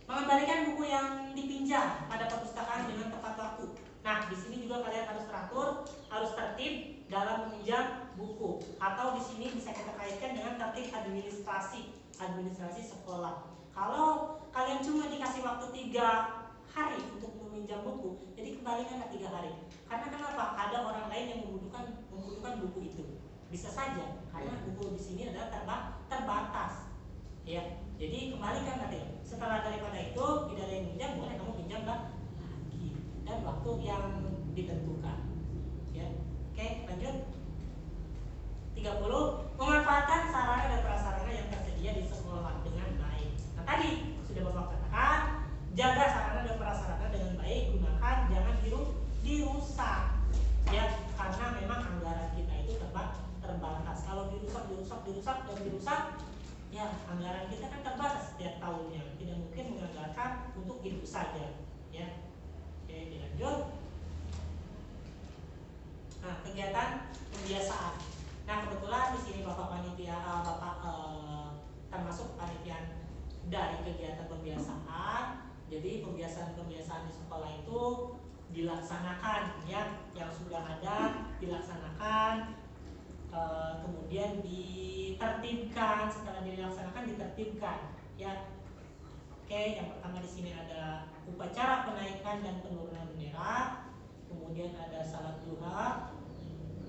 Mengembalikan buku yang dipinjam pada perpustakaan dengan tepat waktu. Nah, di sini juga kalian harus teratur, harus tertib dalam meminjam buku. Atau di sini bisa kita kaitkan dengan tertib administrasi sekolah. Kalau kalian cuma dikasih waktu 3 hari untuk meminjam buku, jadi kembalikanlah 3 hari. Karena kenapa? Ada orang lain yang membutuhkan buku itu. Bisa saja, karena buku di sini adalah terbatas. Ya, jadi kembalikan nanti. Setelah daripada itu tidak ada yang pinjam, boleh kamu pinjam lagi dan waktu yang ditentukan. Ya, oke, lanjut. 30. Memanfaatkan sarana dan prasarana yang tersedia di sekolah dengan baik. Nah, tadi sudah Bapak katakan, jaga sarana dan prasarana dengan baik, gunakan, jangan dirusak. Ya, karena memang anggaran kita itu terbatas. Kalau dirusak, ya anggaran kita kan terbatas setiap tahunnya, tidak mungkin menganggarkan untuk itu saja, ya. Oke, dilanjut. Nah, kegiatan pembiasaan. Nah, kebetulan di sini Bapak panitia, termasuk panitia dari kegiatan pembiasaan. Jadi pembiasaan di sekolah itu dilaksanakan, ya, yang sudah ada dilaksanakan. Kemudian ditertibkan, setelah dilaksanakan ditertibkan, ya. Oke, yang pertama di sini ada upacara penaikan dan penurunan bendera, kemudian ada salat duha,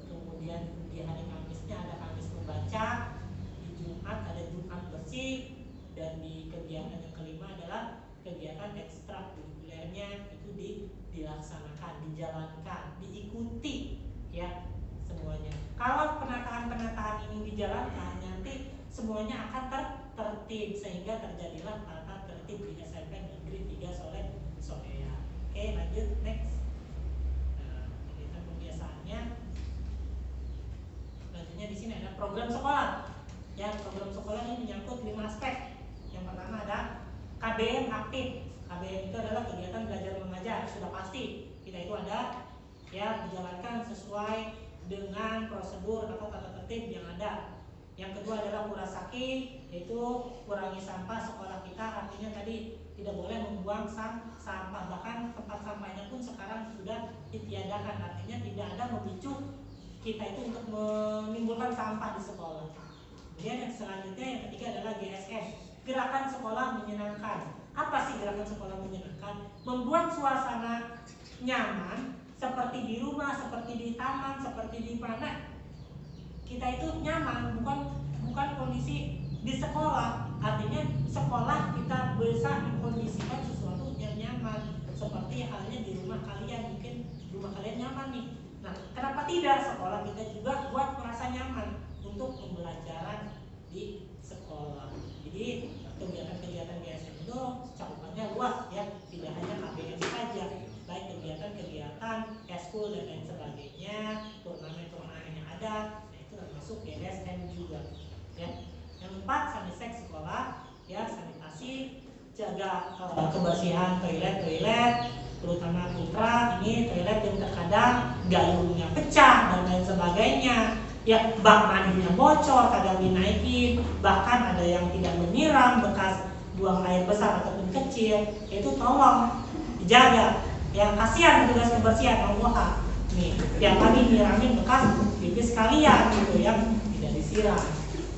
kemudian di hari Kamisnya ada Kamis membaca, di Jumat ada Jumat bersih, dan di kegiatan yang kelima adalah kegiatan ekstrakurikulernya itu dilaksanakan, dijalankan, diikuti, ya, semuanya. Kalau penataan ini dijalankan, nanti semuanya akan tertib sehingga terjadilah tata tertib di SMP Negeri 3 Solea. Oke, lanjut next. Nah, kegiatan pembiasaannya. Selanjutnya di sini ada program sekolah. Ya, program sekolah ini menyangkut 5 aspek. Yang pertama ada KBM aktif. KBM itu adalah kegiatan belajar mengajar, sudah pasti kita itu ada, ya, dijalankan sesuai dengan prosedur atau tata tertib yang ada. Yang kedua adalah kurasaki, yaitu kurangi sampah sekolah kita. Artinya tadi tidak boleh membuang sampah, bahkan tempat sampahnya pun sekarang sudah ditiadakan. Artinya tidak ada memicu kita itu untuk menimbulkan sampah di sekolah. Kemudian yang selanjutnya, yang ketiga adalah GSM, gerakan sekolah menyenangkan. Apa sih gerakan sekolah menyenangkan? Membuat suasana nyaman, seperti di rumah, seperti di taman, seperti di mana kita itu nyaman, bukan kondisi di sekolah. Artinya sekolah kita bisa mengkondisikan sesuatu yang nyaman, seperti halnya di rumah kalian. Mungkin rumah kalian nyaman nih. Nah, kenapa tidak sekolah kita juga buat merasa nyaman untuk pembelajaran di sekolah. Jadi kegiatan-kegiatan GSM itu cakupannya luas, ya, tidak hanya KBM saja, baik kegiatan-kegiatan eskul dan lain sebagainya, turnamen-turnamen yang ada, nah itu termasuk GSM juga, ya. Yang 4, sanisek sekolah, ya, sanitasi, jaga kebersihan toilet, terutama putra ini toilet yang terkadang gayungnya pecah dan lain sebagainya, ya, bak mandinya bocor, kadang dinaikin, bahkan ada yang tidak menyiram, bekas buang air besar ataupun kecil, itu tolong dijaga. Yang kasihan petugas kebersihan, wah, nih tiap kali nyiramin bekas pipis kalian gitu ya, tidak disiram,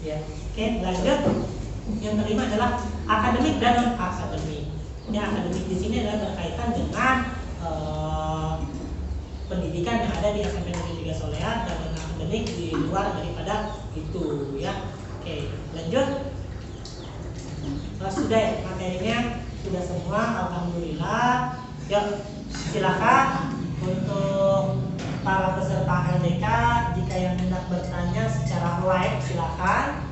ya. Oke, lanjut. Yang kelima adalah akademik dan non akademik. Ya, akademik di sini adalah berkaitan dengan pendidikan yang ada di SMP Negeri 3 Solea, dan non akademik di luar daripada itu, ya. Oke, lanjut. Sudah ya, materinya sudah semua, alhamdulillah. Ya, silakan untuk para peserta LDK, jika yang hendak bertanya secara live silakan.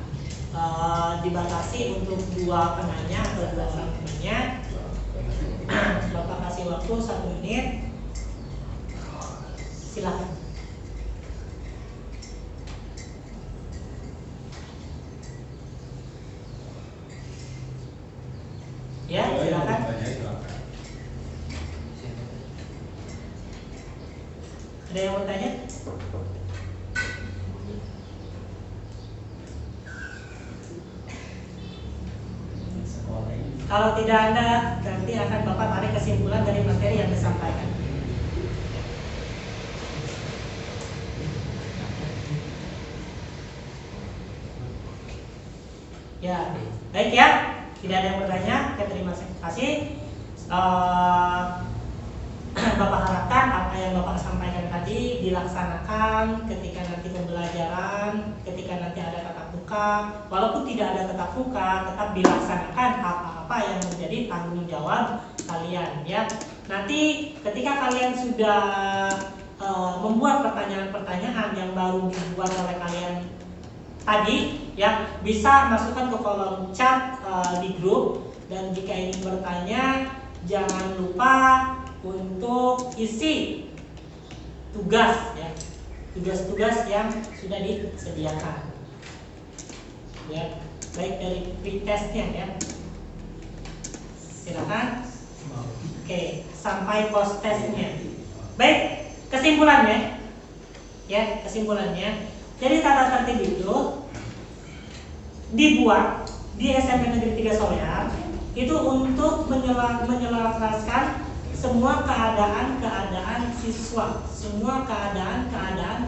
Dibatasi untuk 2 penanya atau 2 orang penanya. Bapak kasih waktu 1 menit. Silakan. Ya, silakan. Ada yang mau tanya? Kalau tidak ada, nanti akan Bapak tarik kesimpulan dari materi yang disampaikan. Ya, baik ya. Tidak ada yang bertanya. Ya, terima kasih. Bapak harapkan apa yang Bapak sampaikan tadi dilaksanakan ketika nanti pembelajaran, ketika nanti ada tatap muka. Walaupun tidak ada tatap muka, tetap dilaksanakan apa-apa yang menjadi tanggung jawab kalian ya. Nanti ketika kalian sudah membuat pertanyaan-pertanyaan yang baru dibuat oleh kalian tadi ya, bisa masukkan ke kolom chat di grup, dan jika ingin bertanya jangan lupa untuk isi tugas ya, tugas-tugas yang sudah disediakan ya, baik dari pretestnya ya, silakan. Oke, sampai post testnya. Baik, kesimpulannya ya, kesimpulannya. Jadi tata tertib itu dibuat di SMP Negeri 3 Solear itu untuk menyelaraskan semua keadaan siswa, semua keadaan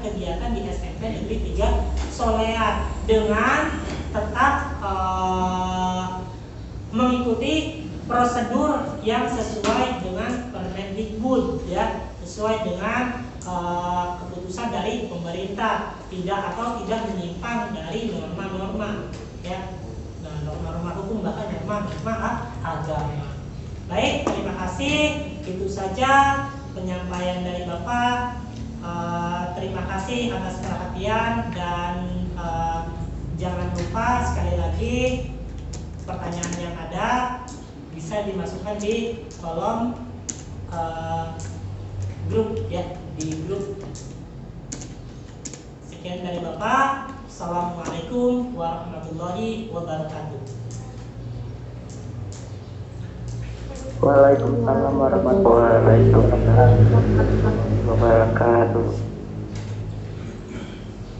kegiatan di SMP Negeri 3 Solear dengan tetap mengikuti prosedur yang sesuai dengan Permendikbud ya, sesuai dengan keputusan dari pemerintah, tidak menyimpang dari norma-norma ya, norma-norma hukum, bahkan norma agama. Baik, terima kasih. Itu saja penyampaian dari Bapak. Terima kasih atas perhatian, dan jangan lupa sekali lagi pertanyaan yang ada bisa dimasukkan di kolom grup ya, di grup. Sekian dari Bapak. Assalamualaikum warahmatullahi wabarakatuh. Waalaikumsalam warahmatullahi wabarakatuh.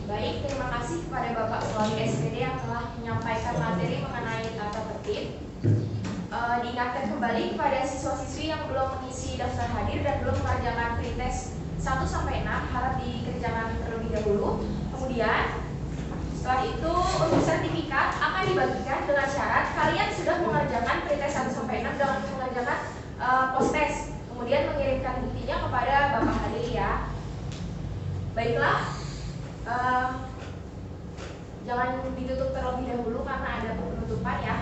Baik, terima kasih kepada Bapak Wali SPD yang telah menyampaikan materi mengenai tata tertib. Diingatkan kembali kepada siswa-siswi yang belum mengisi daftar hadir dan belum mengerjakan pretest 1-6 harap dikerjakan terlebih dahulu. Kemudian setelah itu untuk sertifikat akan dibagikan dengan syarat kalian sudah mengerjakan pretest 1-6 dengan mengerjakan post test, kemudian mengirimkan buktinya kepada Bapak hadir ya. Baiklah, jangan ditutup terlebih dahulu karena ada penutupan ya.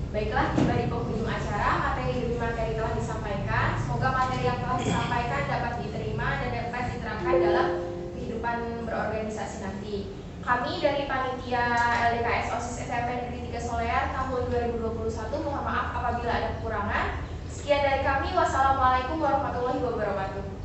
Baiklah, tiba di penghujung acara, materi demi materi telah disampaikan. Semoga materi yang telah disampaikan dapat diterima dan dapat diterapkan dalam kehidupan berorganisasi nanti. Kami dari Panitia LDKS OSIS SMP Negeri 3 Solear tahun 2021 mohon maaf apabila ada kekurangan. Sekian dari kami, wassalamualaikum warahmatullahi wabarakatuh.